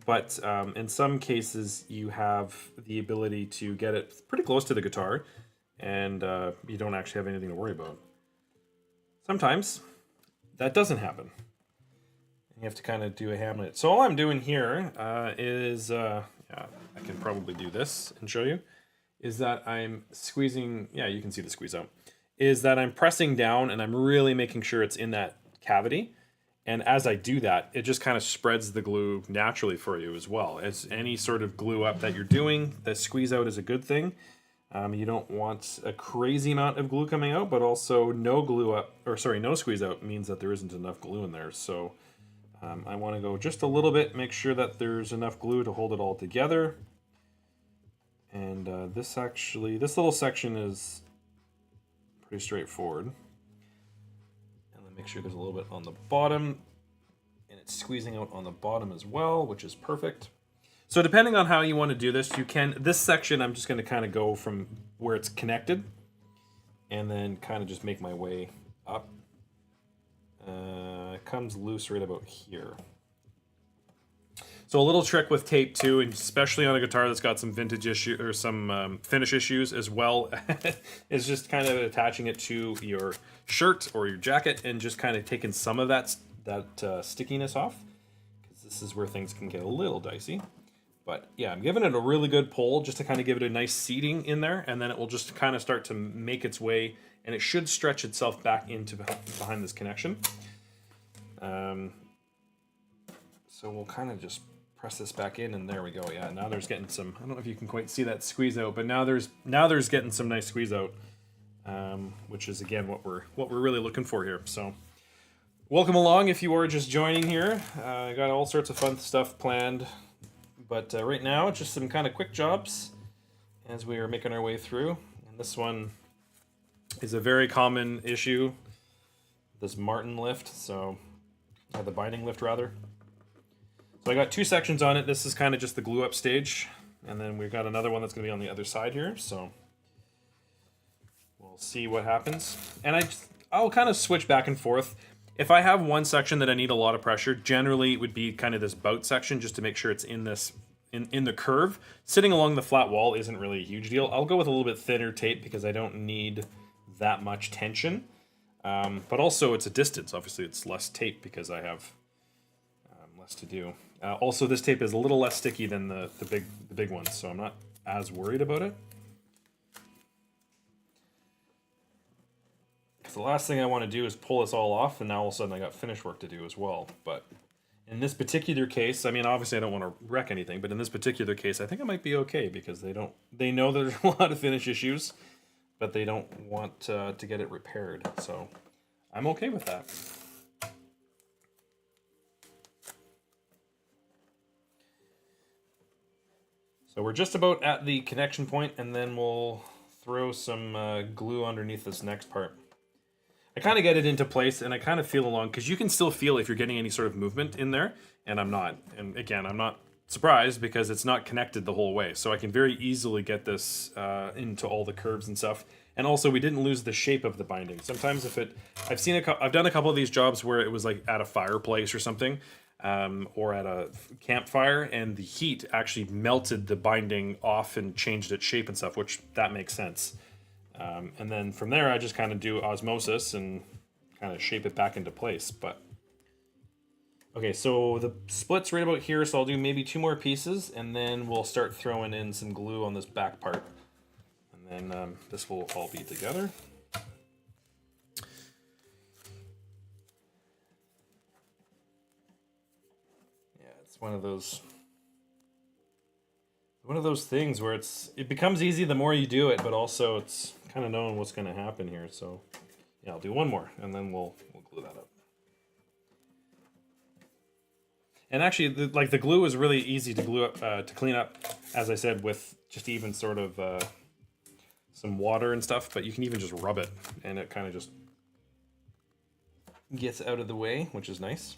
But in some cases, you have the ability to get it pretty close to the guitar, and you don't actually have anything to worry about. Sometimes that doesn't happen. You have to kind of do a hamlet. So all I'm doing here is, yeah, I can probably do this and show you, is that I'm squeezing, yeah, you can see the squeeze out, is that I'm pressing down and I'm really making sure it's in that cavity. And as I do that, it just kind of spreads the glue naturally for you as well. As any sort of glue up that you're doing, the squeeze out is a good thing. You don't want a crazy amount of glue coming out, but also no glue up, or sorry, no squeeze out means that there isn't enough glue in there. So I want to go just a little bit, make sure that there's enough glue to hold it all together. And this little section is pretty straightforward. And then make sure there's a little bit on the bottom, and it's squeezing out on the bottom as well, which is perfect. So depending on how you want to do this, you can, this section I'm just going to kind of go from where it's connected and then kind of just make my way up. It comes loose right about here. So a little trick with tape too, and especially on a guitar that's got some vintage issue or some finish issues as well, is just kind of attaching it to your shirt or your jacket and just kind of taking some of that stickiness off, because this is where things can get a little dicey. But yeah, I'm giving it a really good pull just to kind of give it a nice seating in there, and then it will just kind of start to make its way, and it should stretch itself back into behind this connection. So we'll kind of just press this back in, and there we go. Yeah, now there's getting some, I don't know if you can quite see that squeeze out, but now there's getting some nice squeeze out, which is again what we're really looking for here. So welcome along if you are just joining here. I got all sorts of fun stuff planned. But right now, it's just some kind of quick jobs as we are making our way through. And this one is a very common issue, this Martin lift, so the binding lift rather. So I got 2 sections on it. This is kind of just the glue up stage, and then we've got another one that's going to be on the other side here. So we'll see what happens. And I'll kind of switch back and forth. If I have one section that I need a lot of pressure, generally it would be kind of this bout section, just to make sure it's in this in the curve. Sitting along the flat wall isn't really a huge deal. I'll go with a little bit thinner tape because I don't need that much tension. But also it's a distance. Obviously it's less tape because I have less to do. Also this tape is a little less sticky than the big ones, so I'm not as worried about it. The last thing I want to do is pull this all off, and now all of a sudden I got finish work to do as well. But in this particular case, I mean, obviously I don't want to wreck anything, but in this particular case, I think it might be okay, because they know there's a lot of finish issues, but they don't want to get it repaired. So I'm okay with that. So we're just about at the connection point, and then we'll throw some glue underneath this next part. I kind of get it into place, and I kind of feel along, because you can still feel if you're getting any sort of movement in there, and I'm not. And again, I'm not surprised because it's not connected the whole way. So I can very easily get this into all the curves and stuff. And also, we didn't lose the shape of the binding. Sometimes I've done a couple of these jobs where it was like at a fireplace or something, or at a campfire, and the heat actually melted the binding off and changed its shape and stuff, which that makes sense. And then from there, I just kind of do osmosis and kind of shape it back into place. But okay, so the split's right about here, so I'll do maybe 2 more pieces, and then we'll start throwing in some glue on this back part. And then this will all be together. Yeah, it's one of those things where it becomes easy the more you do it, but also it's kind of knowing what's going to happen here. So yeah, I'll do one more, and then we'll glue that up. And actually, the glue is really easy to glue up, to clean up, as I said, with just even sort of some water and stuff. But you can even just rub it, and it kind of just gets out of the way, which is nice.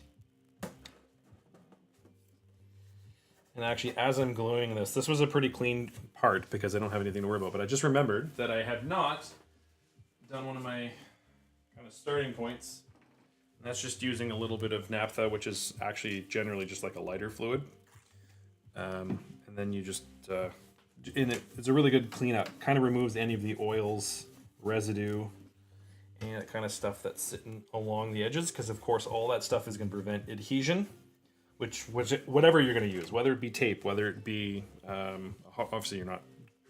And actually, as I'm gluing this was a pretty clean part because I don't have anything to worry about. But I just remembered that I have not done one of my kind of starting points. And that's just using a little bit of naphtha, which is actually generally just like a lighter fluid. And then you just, it's a really good cleanup. Kind of removes any of the oils, residue, and that kind of stuff that's sitting along the edges. Because of course, all that stuff is going to prevent adhesion. Which whatever you're going to use, whether it be tape, whether it be, obviously you're not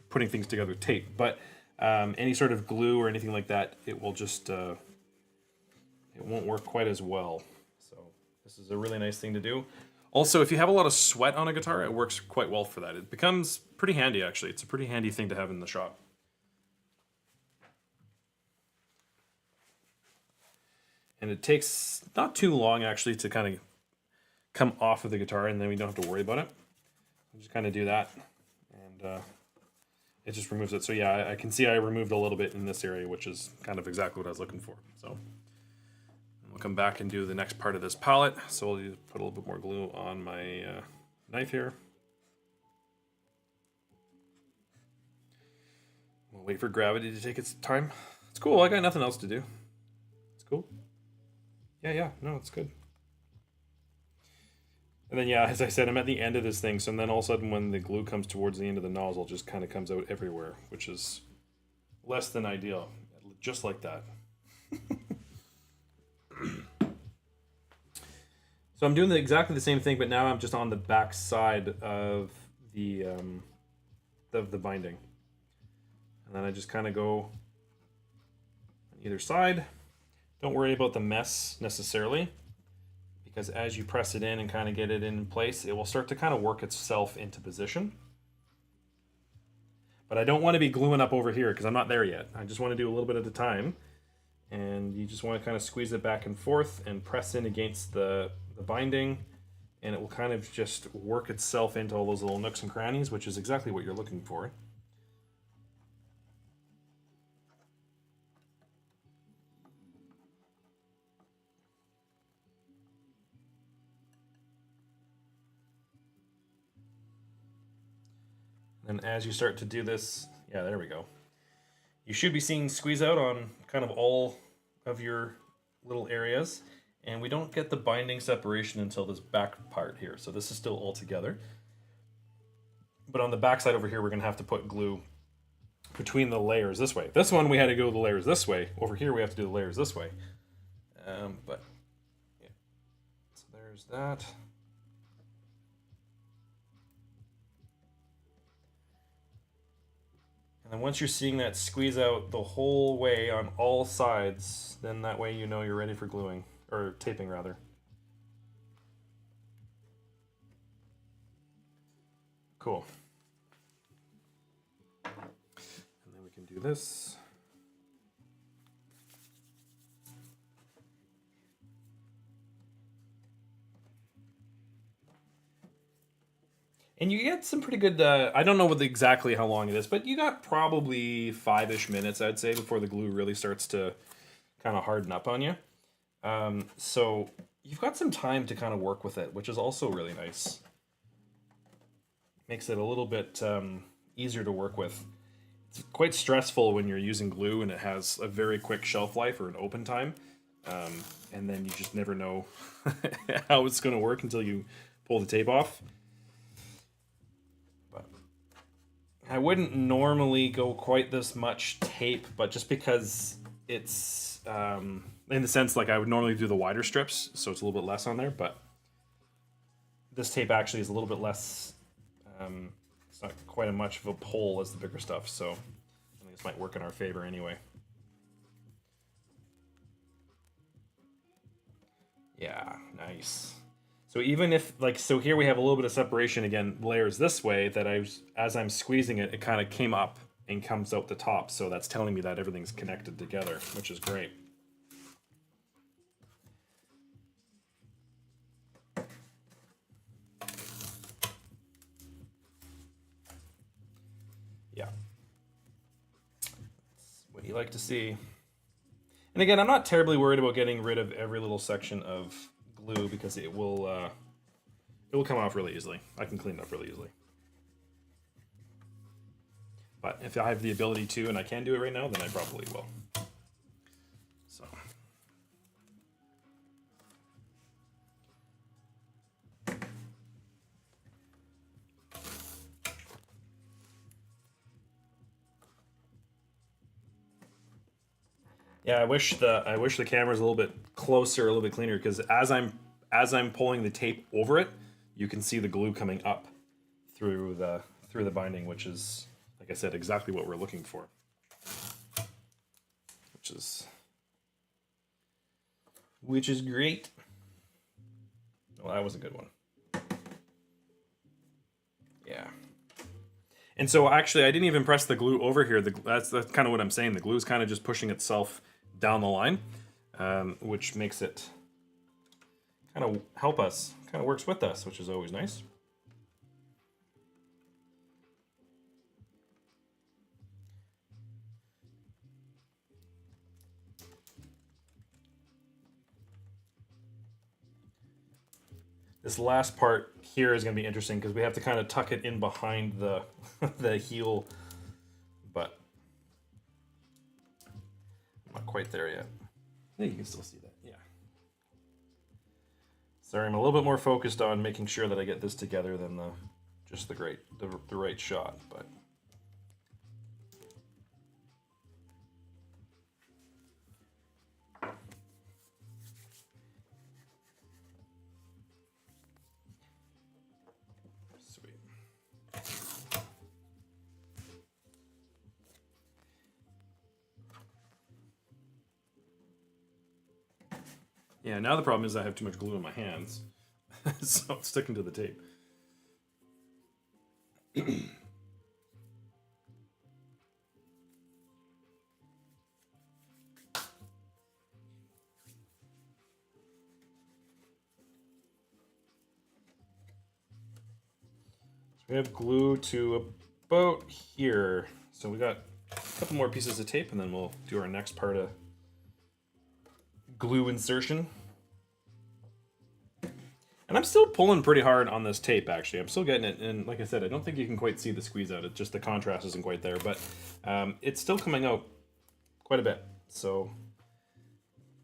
putting things together with tape, but any sort of glue or anything like that, it will just, it won't work quite as well. So this is a really nice thing to do. Also, if you have a lot of sweat on a guitar, it works quite well for that. It becomes pretty handy, actually. It's a pretty handy thing to have in the shop. And it takes not too long, actually, to kind of come off of the guitar, and then we don't have to worry about it. I'll just kind of do that, and it just removes it. So yeah, I can see I removed a little bit in this area, which is kind of exactly what I was looking for. So we'll come back and do the next part of this palette. So we'll put a little bit more glue on my knife here. We'll wait for gravity to take its time. It's cool. I got nothing else to do. It's cool. Yeah. No, it's good. And then, yeah, as I said, I'm at the end of this thing, so then all of a sudden when the glue comes towards the end of the nozzle, it just kind of comes out everywhere, which is less than ideal. Just like that. So I'm doing exactly the same thing, but now I'm just on the back side of the binding. And then I just kind of go on either side. Don't worry about the mess necessarily, because as you press it in and kind of get it in place, it will start to kind of work itself into position. But I don't want to be gluing up over here because I'm not there yet. I just want to do a little bit at a time. And you just want to kind of squeeze it back and forth and press in against the binding, and it will kind of just work itself into all those little nooks and crannies, which is exactly what you're looking for. And as you start to do this, yeah, there we go. You should be seeing squeeze out on kind of all of your little areas. And we don't get the binding separation until this back part here. So this is still all together. But on the back side over here, we're gonna have to put glue between the layers this way. This one, we had to go the layers this way. Over here, we have to do the layers this way. But yeah, so there's that. And then once you're seeing that squeeze out the whole way on all sides, then that way you know you're ready for gluing, or taping rather. Cool. And then we can do this. And you get some pretty good, I don't know exactly how long it is, but you got probably 5-ish minutes, I'd say, before the glue really starts to kind of harden up on you. So you've got some time to kind of work with it, which is also really nice. Makes it a little bit easier to work with. It's quite stressful when you're using glue and it has a very quick shelf life or an open time. And then you just never know how it's going to work until you pull the tape off. I wouldn't normally go quite this much tape, but just because it's, in the sense, like I would normally do the wider strips, so it's a little bit less on there, but this tape actually is a little bit less, it's not quite as much of a pull as the bigger stuff, so I think this might work in our favor anyway. Yeah, nice. So even if, like, so here we have a little bit of separation, again, layers this way, that as I'm squeezing it, it kind of came up and comes out the top. So that's telling me that everything's connected together, which is great. Yeah. That's what you like to see. And again, I'm not terribly worried about getting rid of every little section of glue because it will come off really easily. I can clean it up really easily. But if I have the ability to and I can do it right now, then I probably will. So. Yeah, I wish the camera's a little bit closer, a little bit cleaner, because as I'm pulling the tape over it, you can see the glue coming up through the binding, which is, like I said, exactly what we're looking for. Which is great. Well, that was a good one. Yeah. And so actually, I didn't even press the glue over here. That's kind of what I'm saying. The glue is kind of just pushing itself down the line, which makes it kind of help us, kind of works with us, which is always nice. This last part here is going to be interesting because we have to kind of tuck it in behind the the heel, but I'm not quite there yet. Yeah, you can still see that. Yeah. Sorry, I'm a little bit more focused on making sure that I get this together than just the right shot, but. Yeah, now the problem is I have too much glue in my hands, so it's sticking to the tape. We have glue to about here, so we got a couple more pieces of tape, and then we'll do our next part of glue insertion. And I'm still pulling pretty hard on this tape, actually. I'm still getting it, and like I said, I don't think you can quite see the squeeze out. It's just the contrast isn't quite there, but it's still coming out quite a bit. So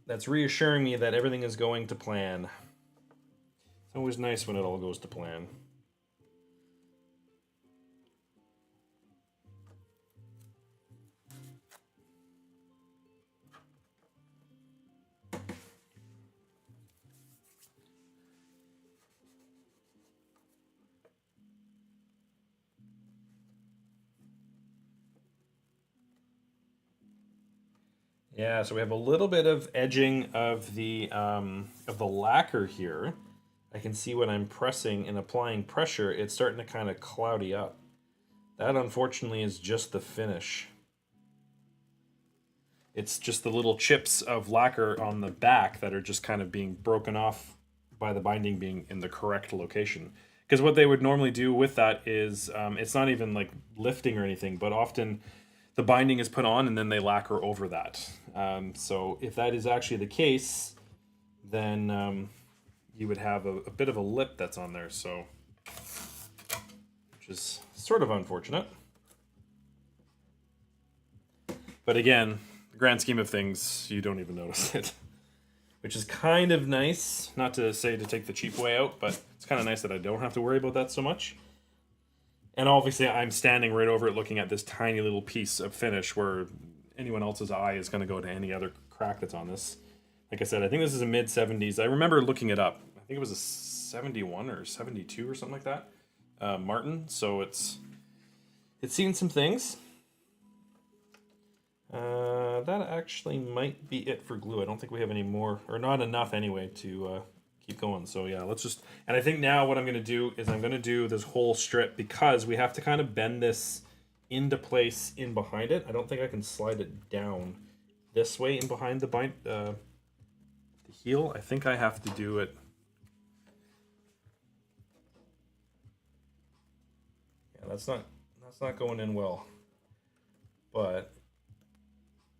that's reassuring me that everything is going to plan. It's always nice when it all goes to plan. Yeah, so we have a little bit of edging of the lacquer here. I can see when I'm pressing and applying pressure, it's starting to kind of cloudy up. That unfortunately is just the finish. It's just the little chips of lacquer on the back that are just kind of being broken off by the binding being in the correct location. Because what they would normally do with that is, it's not even like lifting or anything, but often the binding is put on and then they lacquer over that. So if that is actually the case, then you would have a bit of a lip that's on there, so which is sort of unfortunate. But again, the grand scheme of things, you don't even notice it, which is kind of nice. Not to say to take the cheap way out, but it's kind of nice that I don't have to worry about that so much. And obviously, I'm standing right over it looking at this tiny little piece of finish where anyone else's eye is going to go to any other crack that's on this. Like I said, I think this is a mid-70s. I remember looking it up. I think it was a 71 or 72 or something like that. Martin. So it's seen some things. That actually might be it for glue. I don't think we have any more, or not enough anyway, to keep going. So yeah, let's just, and I think now what I'm going to do is I'm going to do this whole strip because we have to kind of bend this into place in behind it. I don't think I can slide it down this way in behind the heel. I think I have to do it. Yeah, that's not going in well. But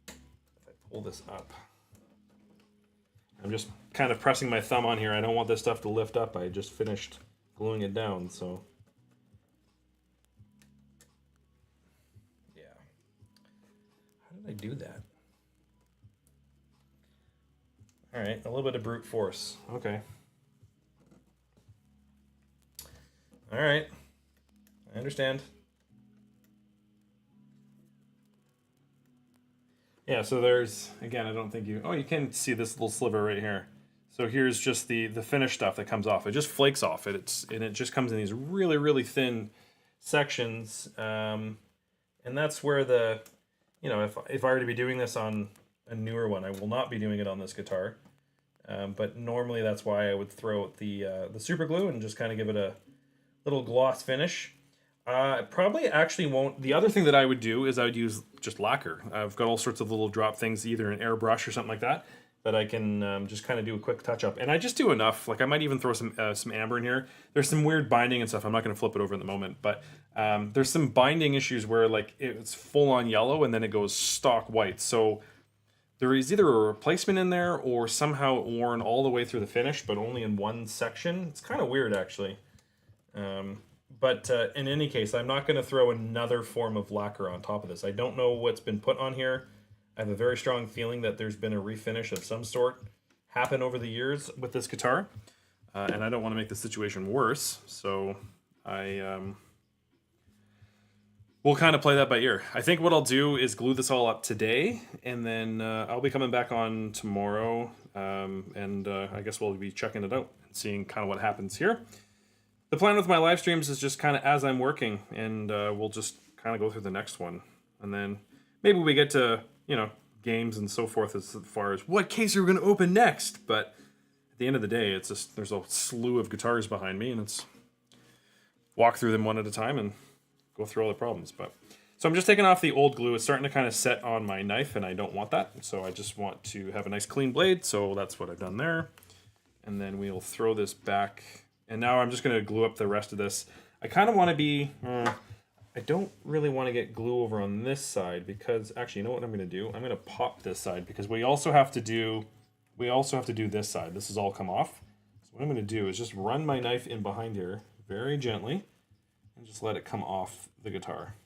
if I pull this up, I'm just kind of pressing my thumb on here. I don't want this stuff to lift up. I just finished gluing it down, so yeah. How did I do that? All right, a little bit of brute force. Okay. All right, I understand. Yeah, so there's, again, I don't think you, oh, you can see this little sliver right here. So here's just the finished stuff that comes off. It just flakes off. And it just comes in these really, really thin sections. And that's where the, you know, if I were to be doing this on a newer one, I will not be doing it on this guitar. But normally that's why I would throw out the super glue and just kind of give it a little gloss finish. Probably actually won't. The other thing that I would do is I would use just lacquer. I've got all sorts of little drop things, either an airbrush or something like that, that I can just kind of do a quick touch up. And I just do enough. Like I might even throw some amber in here. There's some weird binding and stuff. I'm not going to flip it over in the moment, but there's some binding issues where like it's full on yellow and then it goes stock white. So there is either a replacement in there or somehow worn all the way through the finish, but only in one section. It's kind of weird actually. But in any case, I'm not going to throw another form of lacquer on top of this. I don't know what's been put on here. I have a very strong feeling that there's been a refinish of some sort happen over the years with this guitar. And I don't want to make the situation worse. So we'll kind of play that by ear. I think what I'll do is glue this all up today. And then I'll be coming back on tomorrow. And I guess we'll be checking it out and seeing kind of what happens here. The plan with my live streams is just kind of as I'm working, and we'll just kind of go through the next one. And then maybe we get to, you know, games and so forth as far as what case are we going to open next. But at the end of the day, it's just, there's a slew of guitars behind me, and it's walk through them one at a time and go through all the problems. But so I'm just taking off the old glue. It's starting to kind of set on my knife, and I don't want that. So I just want to have a nice clean blade. So that's what I've done there. And then we'll throw this back. And now I'm just going to glue up the rest of this. I kind of want to be, I don't really want to get glue over on this side because, actually, you know what I'm going to do? I'm going to pop this side because we also have to do this side. This has all come off. So what I'm going to do is just run my knife in behind here very gently and just let it come off the guitar.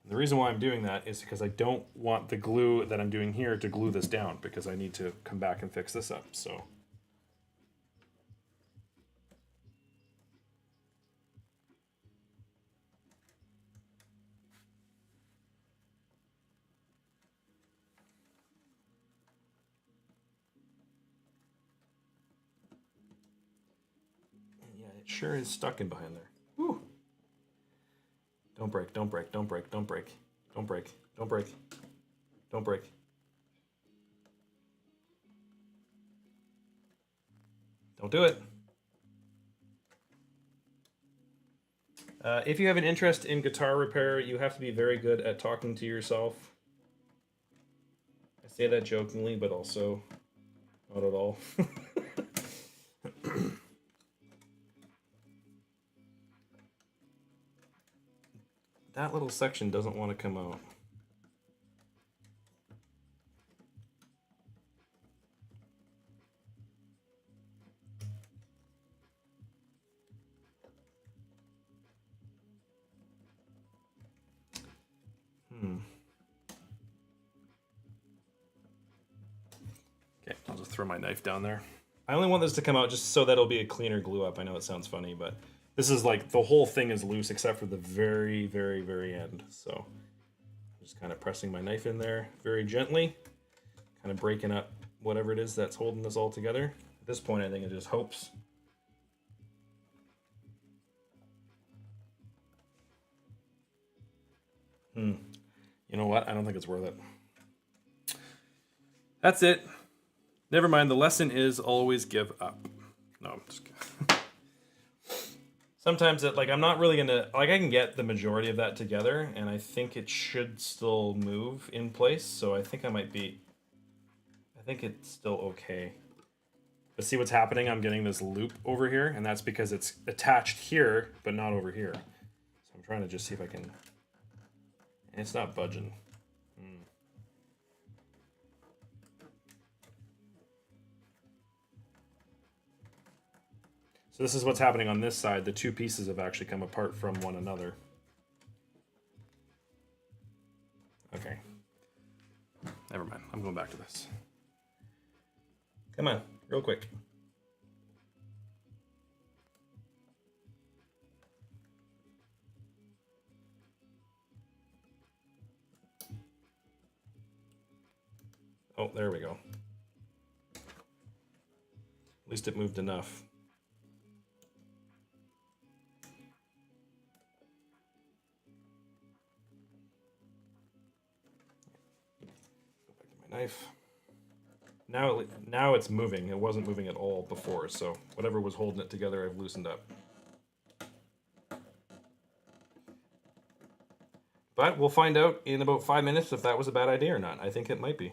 And the reason why I'm doing that is because I don't want the glue that I'm doing here to glue this down because I need to come back and fix this up. So. It sure is stuck in behind there. Whew. Don't break, don't break, don't break, don't break, don't break, don't break, don't break. Don't do it. If you have an interest in guitar repair, you have to be very good at talking to yourself. I say that jokingly, but also not at all. That little section doesn't want to come out. Okay, I'll just throw my knife down there. I only want this to come out just so that it'll be a cleaner glue up. I know it sounds funny, but this is like the whole thing is loose except for the very, very, very end. So I'm just kind of pressing my knife in there very gently, kind of breaking up whatever it is that's holding this all together. At this point, I think it just hopes. You know what? I don't think it's worth it. That's it. Never mind. The lesson is always give up. No, I'm just kidding. Sometimes I'm not really gonna, I can get the majority of that together and I think it should still move in place. So I think it's still okay. But see what's happening? I'm getting this loop over here and that's because it's attached here, but not over here. So I'm trying to just see if I can, And it's not budging. So this is what's happening on this side. The two pieces have actually come apart from one another. Okay. Never mind. I'm going back to this. Come on, real quick. Oh, there we go. At least it moved enough. Go back to my knife. Now it's moving. It wasn't moving at all before, so whatever was holding it together, I've loosened up. But we'll find out in about 5 minutes if that was a bad idea or not. I think it might be.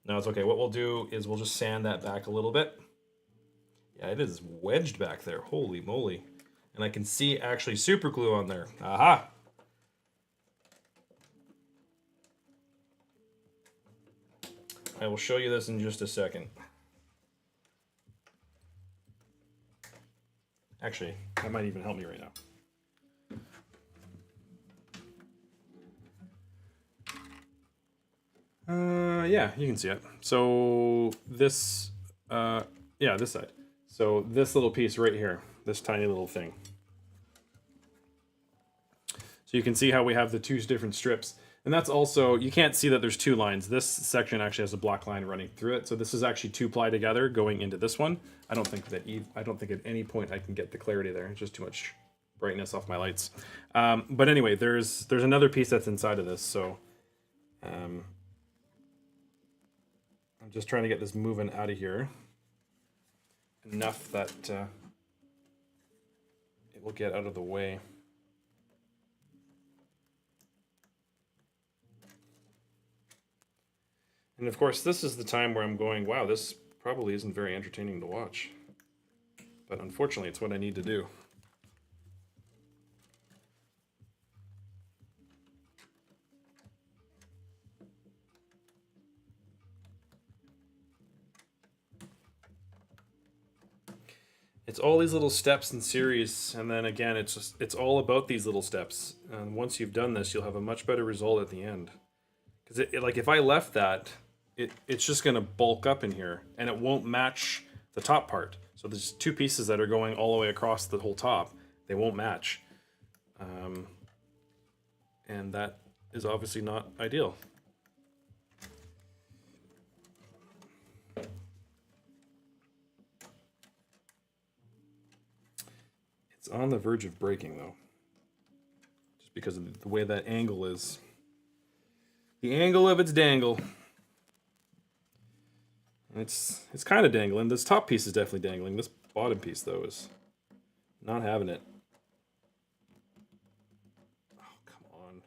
No, it's okay. What we'll do is we'll just sand that back a little bit. Yeah, it is wedged back there. Holy moly. And I can see actually super glue on there. Aha! I will show you this in just a second. Actually, that might even help me right now. Yeah, you can see it. So this, yeah, this side. So this little piece right here, this tiny little thing. So you can see how we have the two different strips. And that's also, you can't see that there's two lines. This section actually has a black line running through it. So this is actually two ply together going into this one. I don't think at any point I can get the clarity there. It's just too much brightness off my lights. But anyway, there's another piece that's inside of this. So I'm just trying to get this moving out of here enough that it will get out of the way. And of course, this is the time where I'm going, wow, this probably isn't very entertaining to watch. But unfortunately, it's what I need to do. It's all these little steps in series, and then again, it's all about these little steps. And once you've done this, you'll have a much better result at the end. Because like if I left that, it's just going to bulk up in here, and it won't match the top part. So there's two pieces that are going all the way across the whole top. They won't match. And that is obviously not ideal. It's on the verge of breaking, though. Just because of the way that angle is. The angle of its dangle. It's kind of dangling. This top piece is definitely dangling. This bottom piece, though, is not having it. Oh, come on.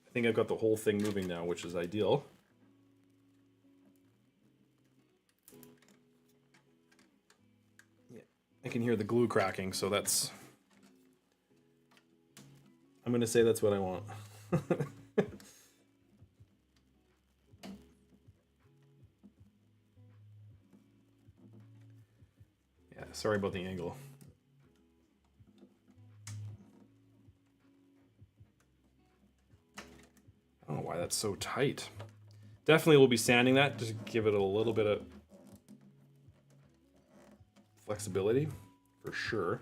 I think I've got the whole thing moving now, which is ideal. Yeah, I can hear the glue cracking, so that's... I'm going to say that's what I want. Yeah, sorry about the angle. I don't know why that's so tight. Definitely will be sanding that, just give it a little bit of flexibility, for sure.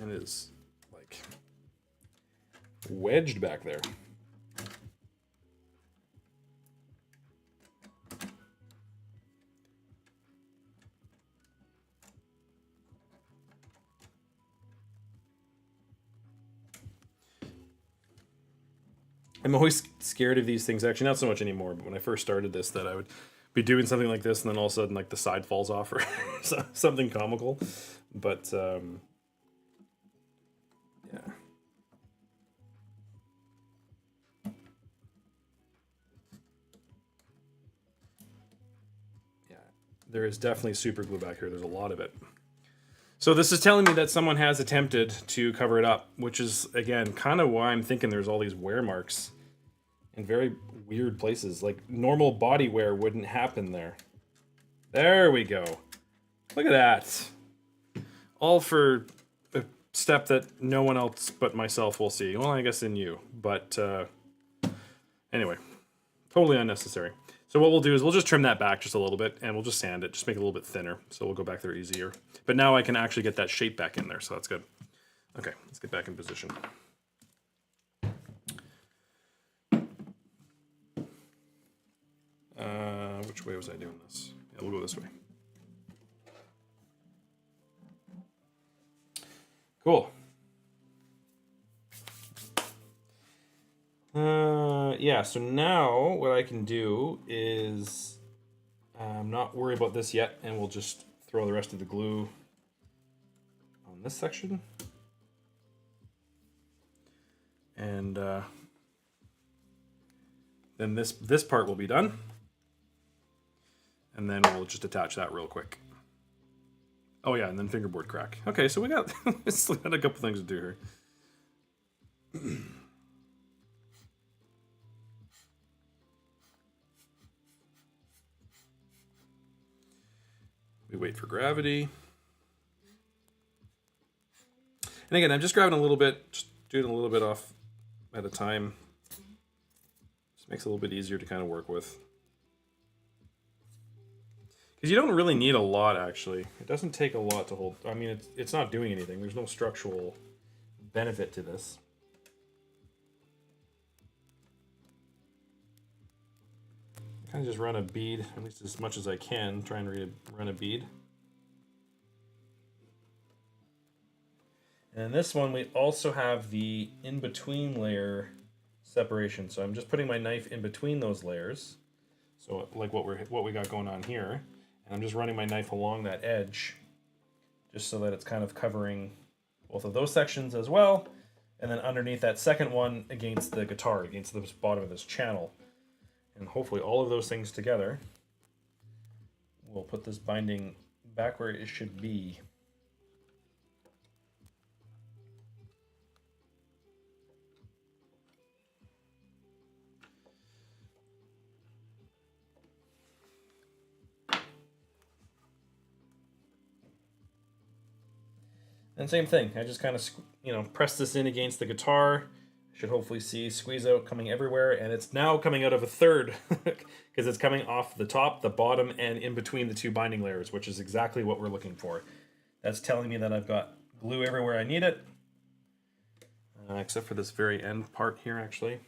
And it is, like, wedged back there. I'm always scared of these things, actually not so much anymore, but when I first started this, that I would be doing something like this and then all of a sudden like the side falls off or something comical. But yeah. there is definitely super glue back here. There's a lot of it. So this is telling me that someone has attempted to cover it up, which is, again, kind of why I'm thinking there's all these wear marks in very weird places. Like, normal body wear wouldn't happen there. There we go. Look at that. All for a step that no one else but myself will see. Well, I guess in you. But anyway, totally unnecessary. So what we'll do is we'll just trim that back just a little bit, and we'll just sand it, just make it a little bit thinner. So we'll go back there easier. But now I can actually get that shape back in there, so that's good. Okay, let's get back in position. Which way was I doing this? Yeah, we'll go this way. Cool. Yeah, so now what I can do is not worry about this yet, and we'll just throw the rest of the glue on this section. And then this part will be done. And then we'll just attach that real quick. Oh yeah, and then fingerboard crack. Okay, so we got, still got a couple things to do here. We wait for gravity. And again, I'm just grabbing a little bit, just doing a little bit off at a time. Just makes it a little bit easier to kind of work with. Because you don't really need a lot, actually. It doesn't take a lot to hold. I mean, it's not doing anything. There's no structural benefit to this. Kind of just run a bead, at least as much as I can, try and run a bead. And in this one, we also have the in-between layer separation. So I'm just putting my knife in between those layers. So like what we got going on here. And I'm just running my knife along that edge, just so that it's kind of covering both of those sections as well. And then underneath that second one against the guitar, against the bottom of this channel. And hopefully all of those things together will put this binding back where it should be. And same thing, I just kind of, press this in against the guitar. Should hopefully see squeeze out coming everywhere, and it's now coming out of a third because it's coming off the top, the bottom, and in between the two binding layers, which is exactly what we're looking for. That's telling me that I've got glue everywhere I need it, except for this very end part here, actually.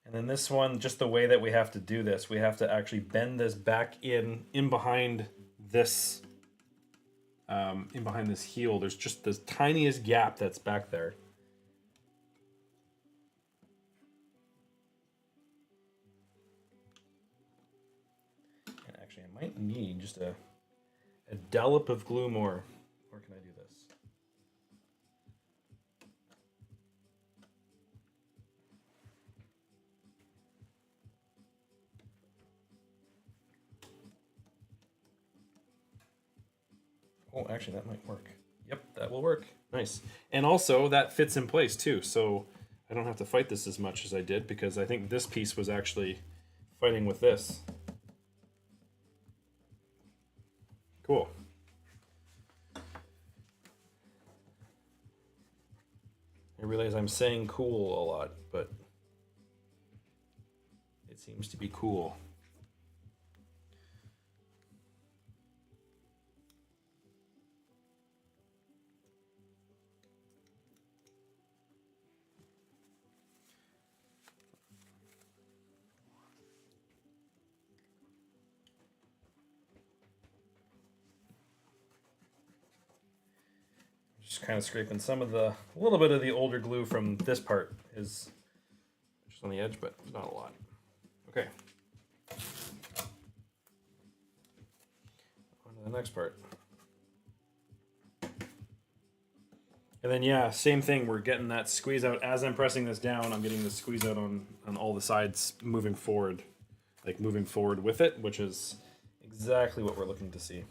And then this one, just the way that we have to do this, we have to actually bend this back in behind this. In behind this heel, there's just the tiniest gap that's back there. And actually, I might need just a dollop of glue more. Or can I do this? Oh, actually, that might work. Yep, that will work. Nice. And also, that fits in place, too. So I don't have to fight this as much as I did, because I think this piece was actually fighting with this. Cool. I realize I'm saying cool a lot, but it seems to be cool. Just kind of scraping a little bit of the older glue from this part is just on the edge, but not a lot. Okay. On to the next part. And then, yeah, same thing. We're getting that squeeze out. As I'm pressing this down, I'm getting the squeeze out on all the sides moving forward. like moving forward with it, which is exactly what we're looking to see.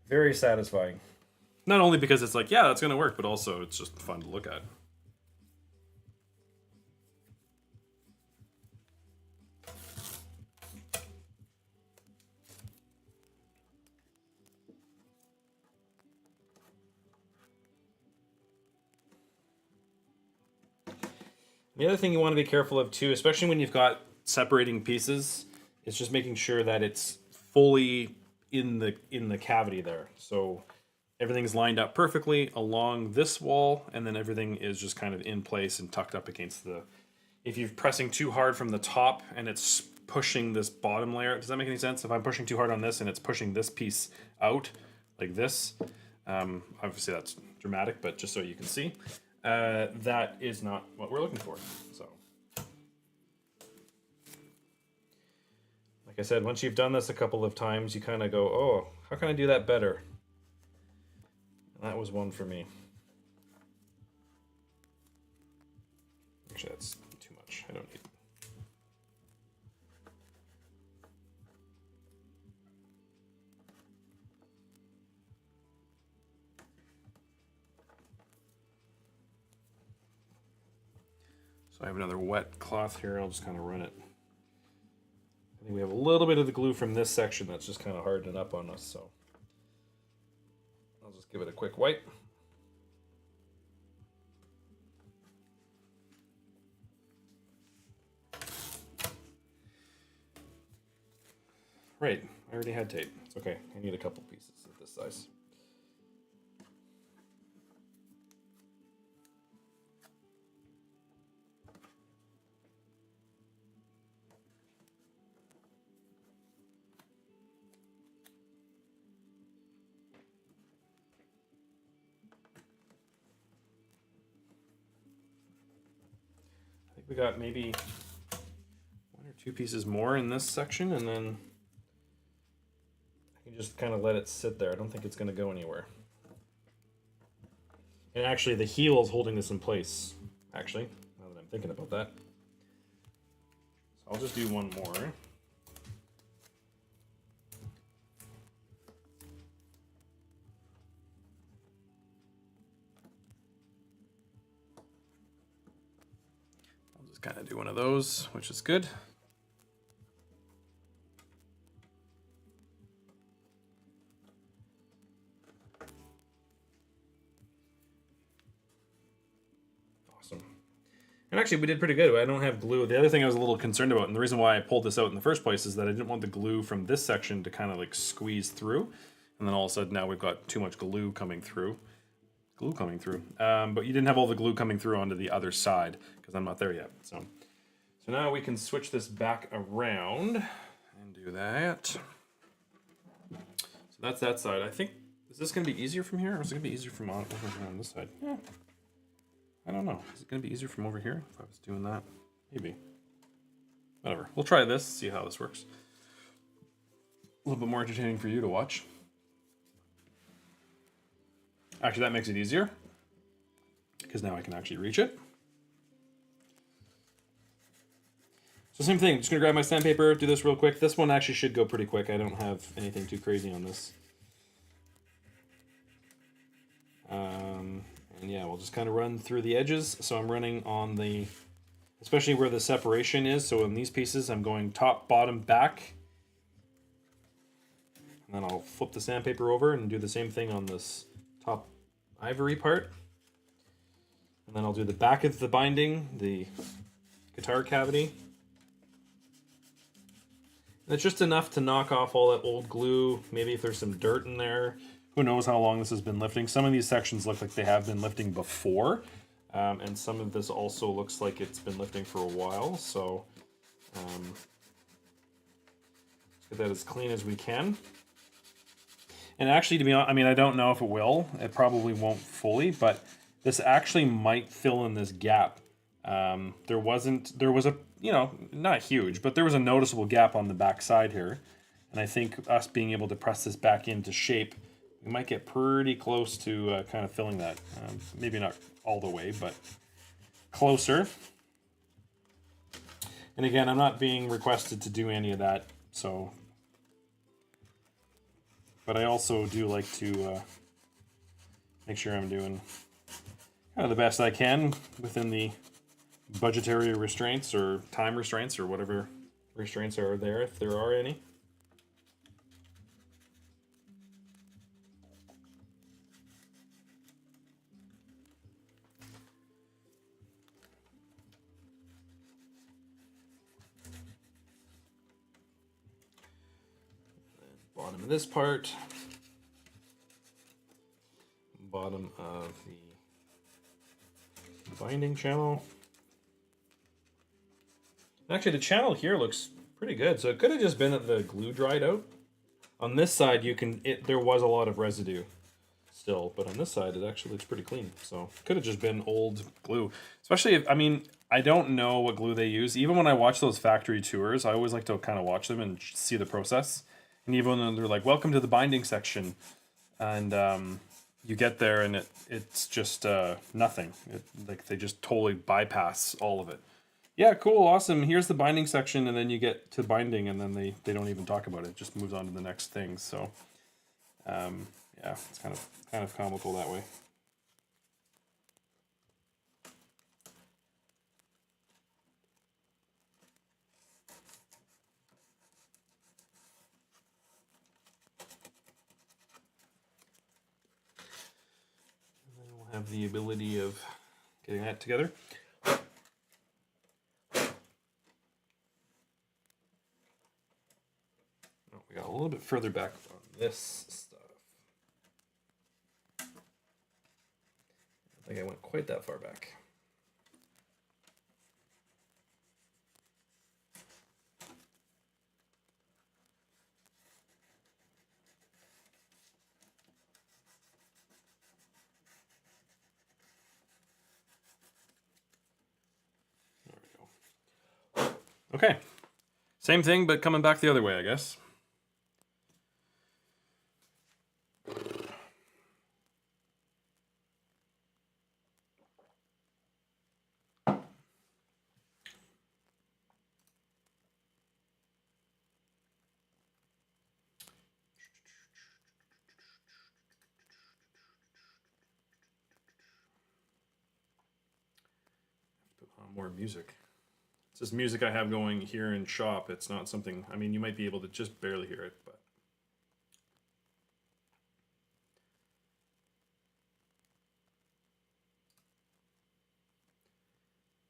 Very satisfying. Not only because it's like, yeah, that's going to work, but also it's just fun to look at. The other thing you want to be careful of too, especially when you've got separating pieces, is just making sure that it's fully in the cavity there. So everything's lined up perfectly along this wall, and then everything is just kind of in place and tucked up against the... If you're pressing too hard from the top and it's pushing this bottom layer, does that make any sense? If I'm pushing too hard on this and it's pushing this piece out, like this, obviously that's dramatic, but just so you can see, that is not what we're looking for. So, like I said, once you've done this a couple of times, you kind of go, oh, how can I do that better? And that was one for me. Actually, that's too much. I don't need... So I have another wet cloth here. I'll just kind of run it. I think we have a little bit of the glue from this section that's just kind of hardening up on us, so I'll just give it a quick wipe. Right, I already had tape. It's okay. I need a couple pieces of this size. We got maybe 1 or 2 pieces more in this section, and then I can just kind of let it sit there. I don't think it's going to go anywhere. And actually, the heel is holding this in place, actually, now that I'm thinking about that. So I'll just do one more. Kind of do one of those, which is good. Awesome. And actually, we did pretty good. I don't have glue. The other thing I was a little concerned about, and the reason why I pulled this out in the first place, is that I didn't want the glue from this section to kind of like squeeze through. And then all of a sudden now we've got too much glue coming through. But you didn't have all the glue coming through onto the other side, because I'm not there yet. So now we can switch this back around and do that. So that's that side. I think, is this going to be easier from here, or is it going to be easier from over here on this side? Yeah. I don't know. Is it going to be easier from over here if I was doing that? Maybe. Whatever. We'll try this, see how this works. A little bit more entertaining for you to watch. Actually, that makes it easier, because now I can actually reach it. So same thing, just gonna grab my sandpaper, do this real quick. This one actually should go pretty quick. I don't have anything too crazy on this. And yeah, we'll just kind of run through the edges. So I'm running on the, especially where the separation is. So in these pieces, I'm going top, bottom, back. And then I'll flip the sandpaper over and do the same thing on this top ivory part. And then I'll do the back of the binding, the guitar cavity. And it's just enough to knock off all that old glue. Maybe if there's some dirt in there. Who knows how long this has been lifting. Some of these sections look like they have been lifting before. And some of this also looks like it's been lifting for a while. So let's get that as clean as we can. And actually, to be honest, I mean, I don't know if it will. It probably won't fully, but this actually might fill in this gap. There was a, you know, not huge, but there was a noticeable gap on the back side here. And I think us being able to press this back into shape, we might get pretty close to kind of filling that. Maybe not all the way, but closer. And again, I'm not being requested to do any of that, so. But I also do like to make sure I'm doing kind of the best I can within the budgetary restraints or time restraints or whatever restraints are there, if there are any. Bottom of this part. Bottom of the binding channel. Actually, the channel here looks pretty good, so it could have just been that the glue dried out. On this side, there was a lot of residue still, but on this side, it actually looks pretty clean. So it could have just been old glue. Especially if, I mean, I don't know what glue they use. Even when I watch those factory tours, I always like to kind of watch them and see the process. And even when they're like, welcome to the binding section, and you get there and it's just nothing. Like they just totally bypass all of it. Yeah, cool, awesome. Here's the binding section, and then you get to binding, and then they don't even talk about it. It just moves on to the next thing. So, yeah, it's kind of comical that way. And then we'll have the ability of getting that together. We got a little bit further back on this stuff. I think I went quite that far back. There we go. Okay. Same thing, but coming back the other way, I guess. More music. It's just music I have going here in shop. It's not something, I mean, you might be able to just barely hear it, but.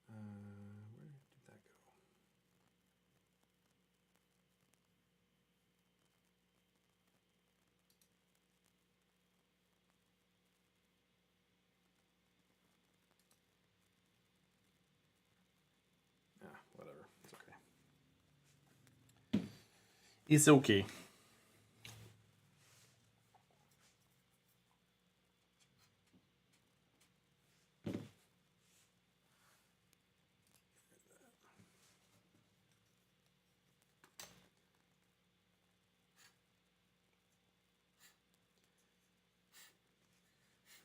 Where did that go? Whatever. It's okay. It's okay.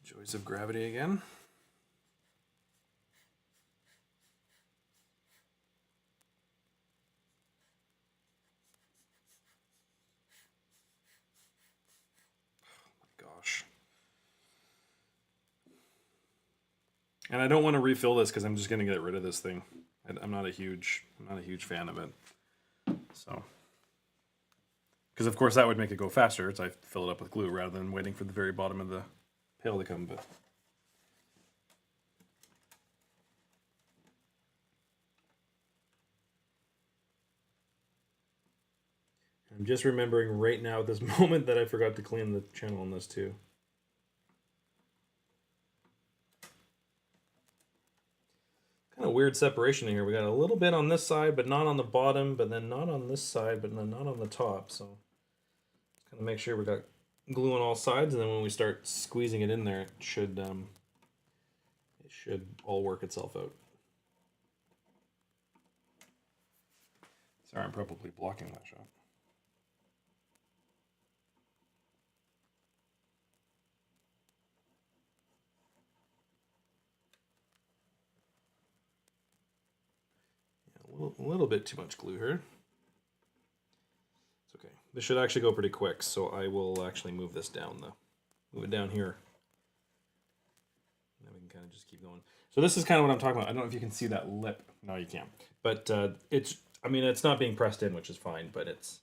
Joys of gravity again. And I don't want to refill this because I'm just going to get rid of this thing. I'm not a huge fan of it. So, because of course that would make it go faster as I fill it up with glue rather than waiting for the very bottom of the pail to come. But I'm just remembering right now at this moment that I forgot to clean the channel on this too. Kind of weird separation here. We got a little bit on this side, but not on the bottom, but then not on this side, but then not on the top. So kind of make sure we got glue on all sides, and then when we start squeezing it in there, it should all work itself out. Sorry, I'm probably blocking that shot. a little bit too much glue here. It's okay. This should actually go pretty quick, so I will actually move this down though. Move it down here. And then we can kind of just keep going. So this is kind of what I'm talking about. I don't know if you can see that lip. No, you can't. But I mean, it's not being pressed in, which is fine, but it's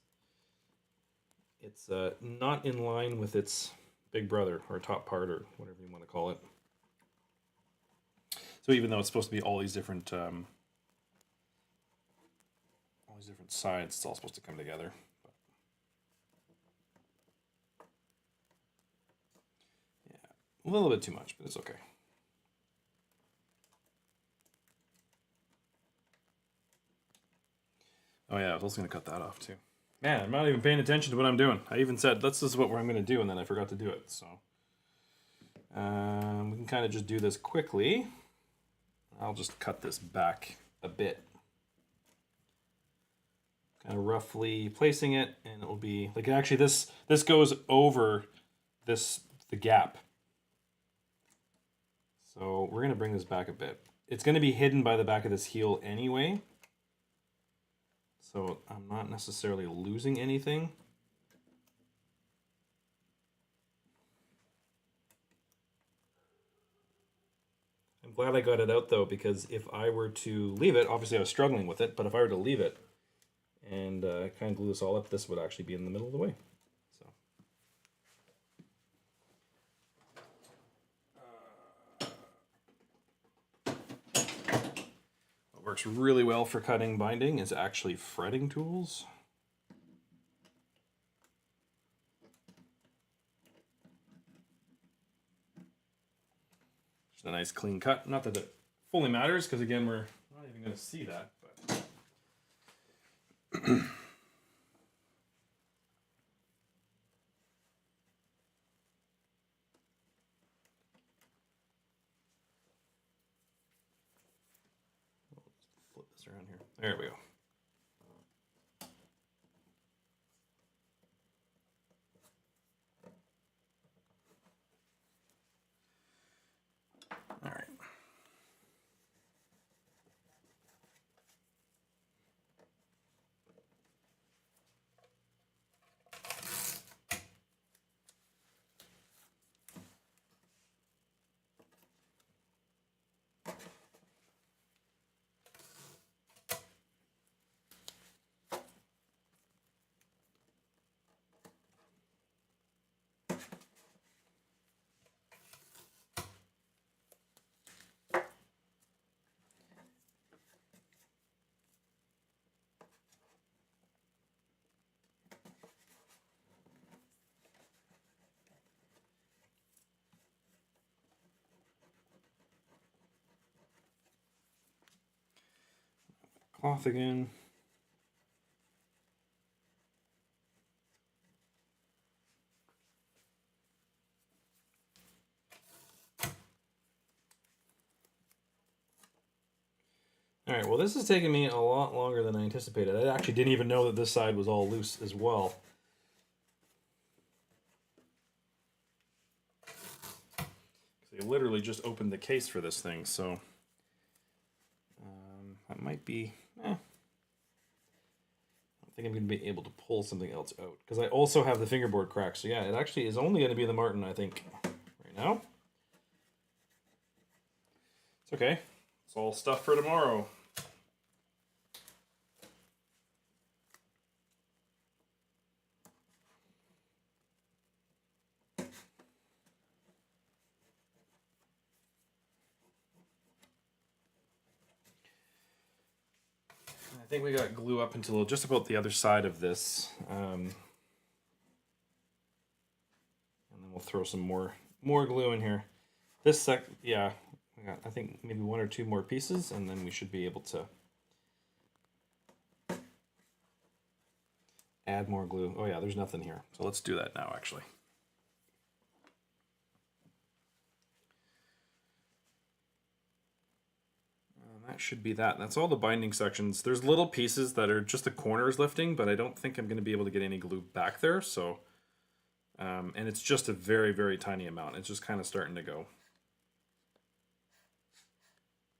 not in line with its big brother, or top part, or whatever you want to call it. So even though it's supposed to be all these different sides, it's all supposed to come together. Yeah, a little bit too much, but it's okay. Oh yeah, I was also going to cut that off too. Man, I'm not even paying attention to what I'm doing. I even said, this is what I'm going to do, and then I forgot to do it. So we can kind of just do this quickly. I'll just cut this back a bit. Kind of roughly placing it, and it will be, like, actually this goes over the gap. So we're going to bring this back a bit. It's going to be hidden by the back of this heel anyway. So I'm not necessarily losing anything. I'm glad I got it out though, because if I were to leave it, obviously I was struggling with it, but if I were to leave it and kind of glue this all up, this would actually be in the middle of the way. So. What works really well for cutting binding is actually fretting tools. Just a nice clean cut. Not that it fully matters, because again, we're not even going to see that. But flip this around here. There we go. All right. Cloth again. All right, well, this is taking me a lot longer than I anticipated. I actually didn't even know that this side was all loose as well. They literally just opened the case for this thing, so that might be... I don't think I'm going to be able to pull something else out, because I also have the fingerboard crack. So yeah, it actually is only going to be the Martin, I think, right now. It's okay. It's all stuff for tomorrow. I think we got glue up until just about the other side of this. And then we'll throw some more glue in here. This yeah, we got, I think, maybe one or two more pieces, and then we should be able to add more glue. Oh yeah, there's nothing here. So let's do that now, actually. That should be that. That's all the binding sections. There's little pieces that are just the corners lifting, but I don't think I'm going to be able to get any glue back there. So, and it's just a very, very tiny amount. It's just kind of starting to go.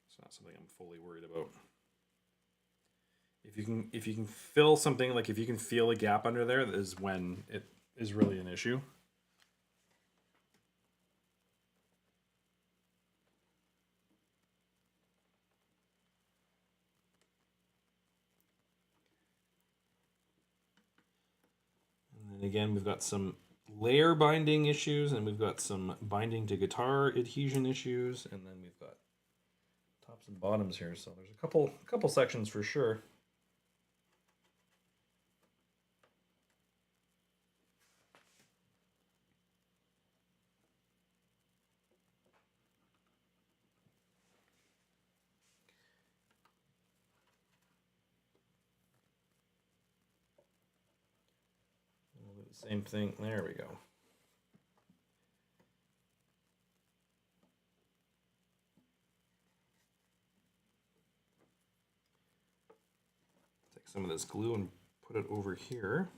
It's not something I'm fully worried about. if you can fill something, like if you can feel a gap under there, that is when it is really an issue. And then again, we've got some layer binding issues, and we've got some binding to guitar adhesion issues, and then we've got tops and bottoms here. So there's a couple sections for sure. We'll do the same thing. There we go. Take some of this glue and put it over here.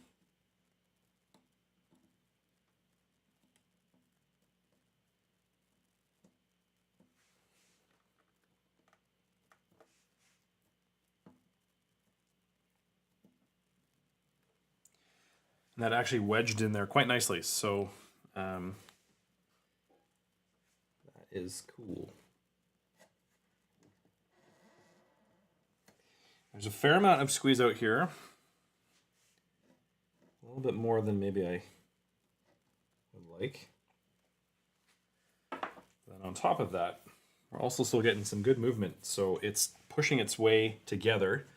And that actually wedged in there quite nicely. So that is cool. There's a fair amount of squeeze out here. A little bit more than maybe I would like. Then on top of that, we're also still getting some good movement. So it's pushing its way together.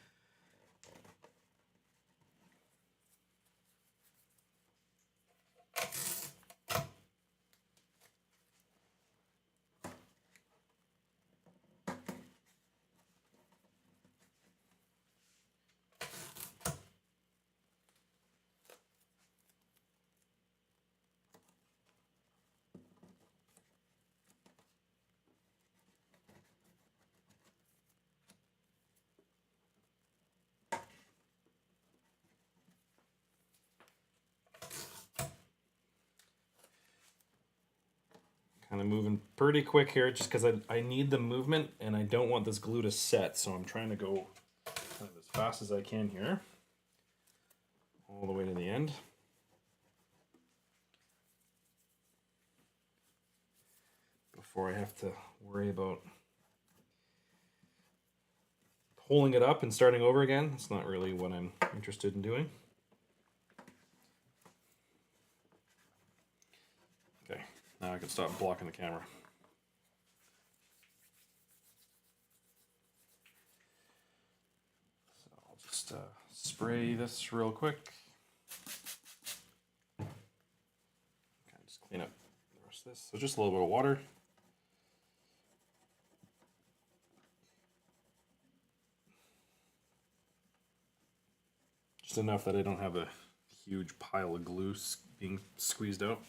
Kind of moving pretty quick here just because I need the movement and I don't want this glue to set. So I'm trying to go kind of as fast as I can here. All the way to the end. Before I have to worry about pulling it up and starting over again. That's not really what I'm interested in doing. Okay, now I can stop blocking the camera. So I'll just spray this real quick. Okay, just clean up the rest of this. So just a little bit of water. Just enough that I don't have a huge pile of glue being squeezed out.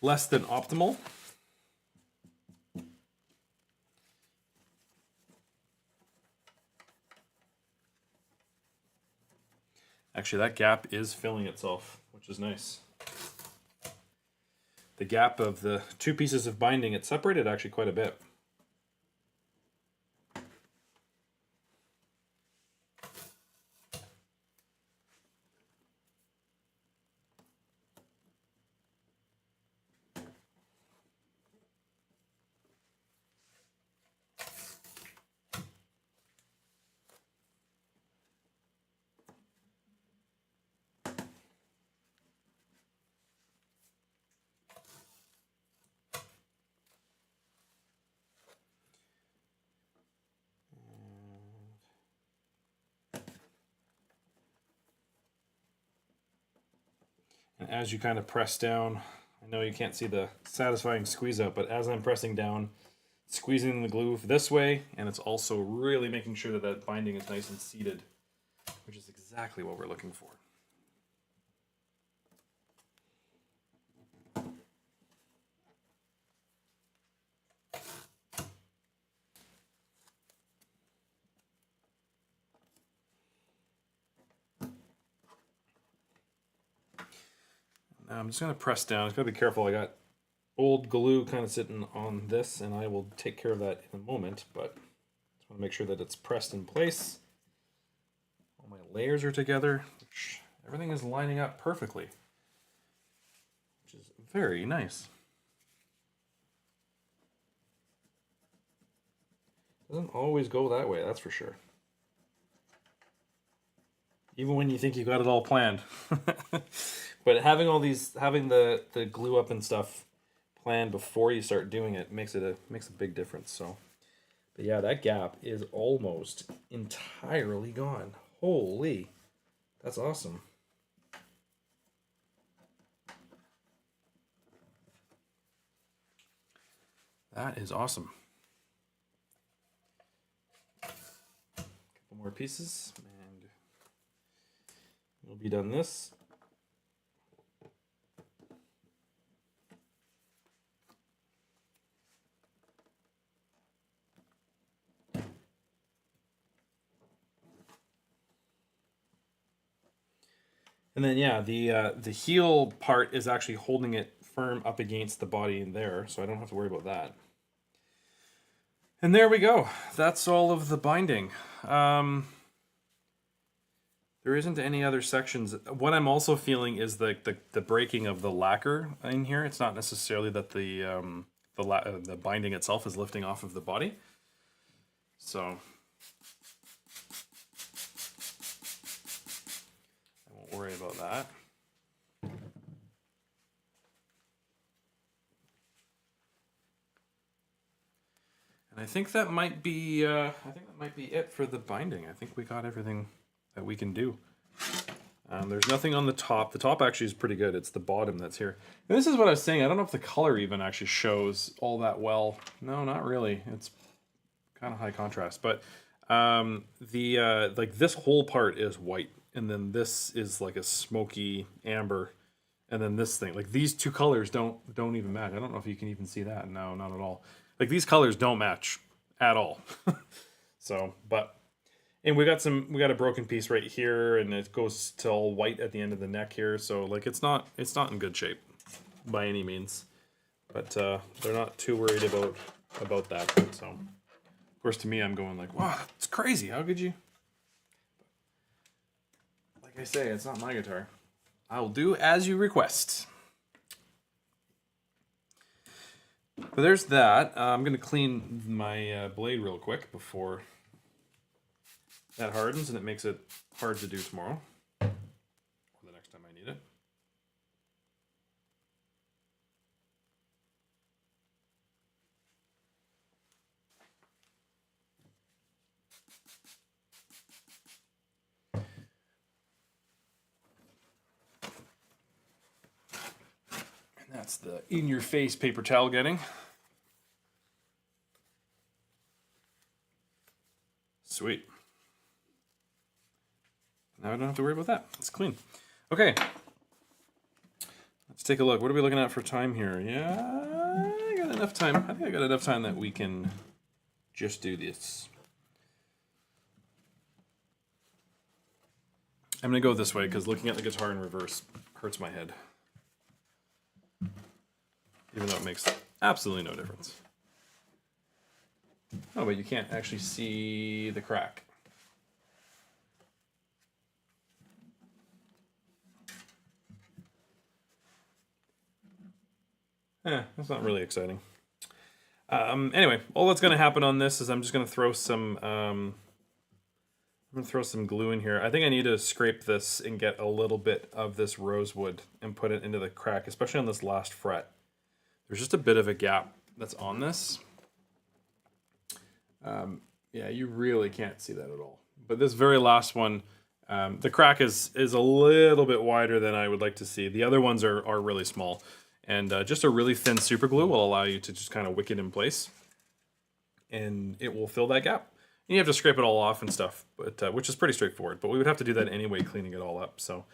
Less than optimal. Actually, that gap is filling itself, which is nice. The gap of the two pieces of binding, it separated actually quite a bit. And as you kind of press down, I know you can't see the satisfying squeeze out, but as I'm pressing down, squeezing the glue this way, and it's also really making sure that that binding is nice and seated, which is exactly what we're looking for. Now I'm just going to press down. I've got to be careful. I got old glue kind of sitting on this, and I will take care of that in a moment, but that's Just want to make sure that it's pressed in place. All my layers are together. Everything is lining up perfectly, which is very nice. Doesn't always go that way, that's for sure. Even when you think you got it all planned. But having all these, having the glue up and stuff planned before you start doing it makes a big difference. So, but yeah, that gap is almost entirely gone. Holy, that's awesome. That is awesome. Couple more pieces, and we'll be done this. And then yeah, the heel part is actually holding it firm up against the body in there, so I don't have to worry about that. And there we go. That's all of the binding. There isn't any other sections. What I'm also feeling is the breaking of the lacquer in here. It's not necessarily that the binding itself is lifting off of the body. So I won't worry about that. And I think that might be it for the binding. I think we got everything that we can do. There's nothing on the top. The top actually is pretty good. It's the bottom that's here. And this is what I was saying. I don't know if the color even actually shows all that well. No, not really. It's kind of high contrast. But like this whole part is white, and then this is like a smoky amber, and then this thing. Like these two colors don't even match. I don't know if you can even see that. No, not at all. Like these colors don't match at all. So, but. And we got a broken piece right here, and it goes to all white at the end of the neck here. So like it's not in good shape by any means, but they're not too worried about that. So of course to me, I'm going like, wow, it's crazy. How could you? Like I say, it's not my guitar. I will do as you request. But there's that. I'm gonna clean my blade real quick before that hardens, and it makes it hard to do tomorrow or the next time I need it. And that's the in-your-face paper towel getting. Sweet. Now I don't have to worry about that. It's clean. Okay. Let's take a look. What are we looking at for time here? Yeah, I got enough time. I think I got enough time that we can just do this. I'm going to go this way because looking at the guitar in reverse hurts my head. Even though it makes absolutely no difference. Oh, but you can't actually see the crack. That's not really exciting. Anyway, all that's going to happen on this is I'm just going to throw some glue in here. I think I need to scrape this and get a little bit of this rosewood and put it into the crack, especially on this last fret. There's just a bit of a gap that's on this. Yeah, you really can't see that at all. But this very last one, the crack is a little bit wider than I would like to see. The other ones are really small. And just a really thin super glue will allow you to just kind of wick it in place. And it will fill that gap. And you have to scrape it all off and stuff, but which is pretty straightforward. But we would have to do that anyway, cleaning it all up. So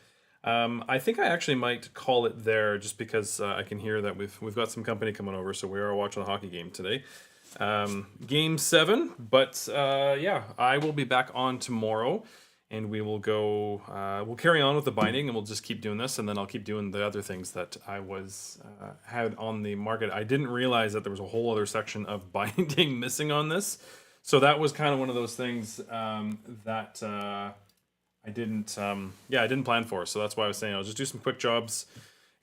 I think I actually might call it there just because I can hear that we've got some company coming over. So we are watching a hockey game today. Game 7. But yeah, I will be back on tomorrow. And we will go, we'll carry on with the binding, and we'll just keep doing this, and then I'll keep doing the other things that I had on the market. I didn't realize that there was a whole other section of binding missing on this, So that was kind of one of those things that I didn't plan for. So that's why I was saying I'll just do some quick jobs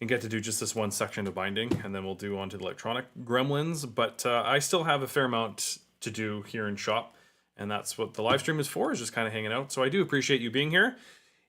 and get to do just this one section of binding, and then we'll do on to the electronic gremlins. But I still have a fair amount to do here in shop, and that's what the live stream is for, is just kind of hanging out. So I do appreciate you being here.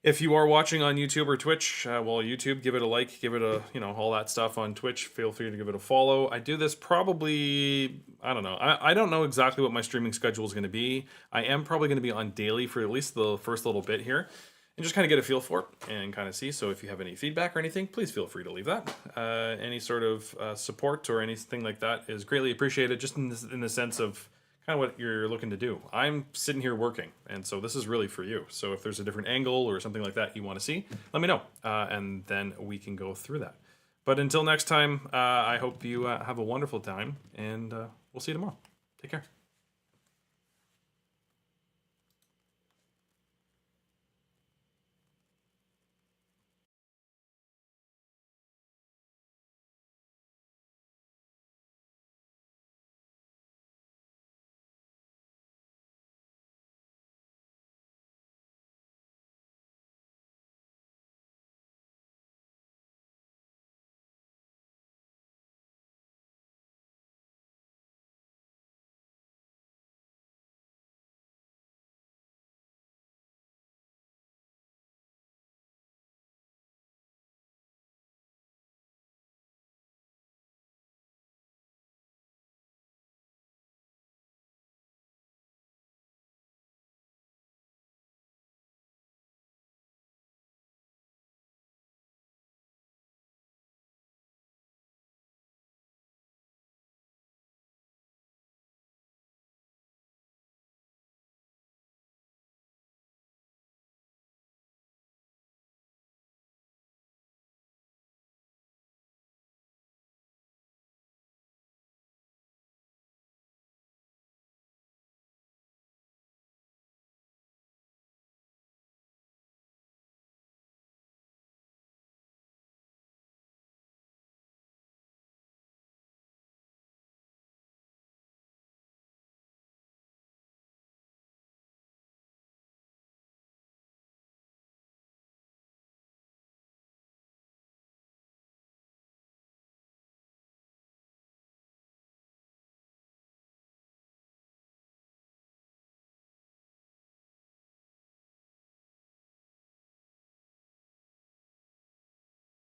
If you are watching on YouTube or Twitch, YouTube, give it a like, give it a, all that stuff on Twitch. Feel free to give it a follow. I do this probably, I don't know. I don't know exactly what my streaming schedule is going to be. I am probably going to be on daily for at least the first little bit here, and just kind of get a feel for it and kind of see. So if you have any feedback or anything, please feel free to leave that. Any sort of support or anything like that is greatly appreciated, just in the sense of kind of what you're looking to do. I'm sitting here working, and so this is really for you. So if there's a different angle or something like that you want to see, let me know, and then we can go through that. But until next time, I hope you have a wonderful time, and we'll see you tomorrow. Take care.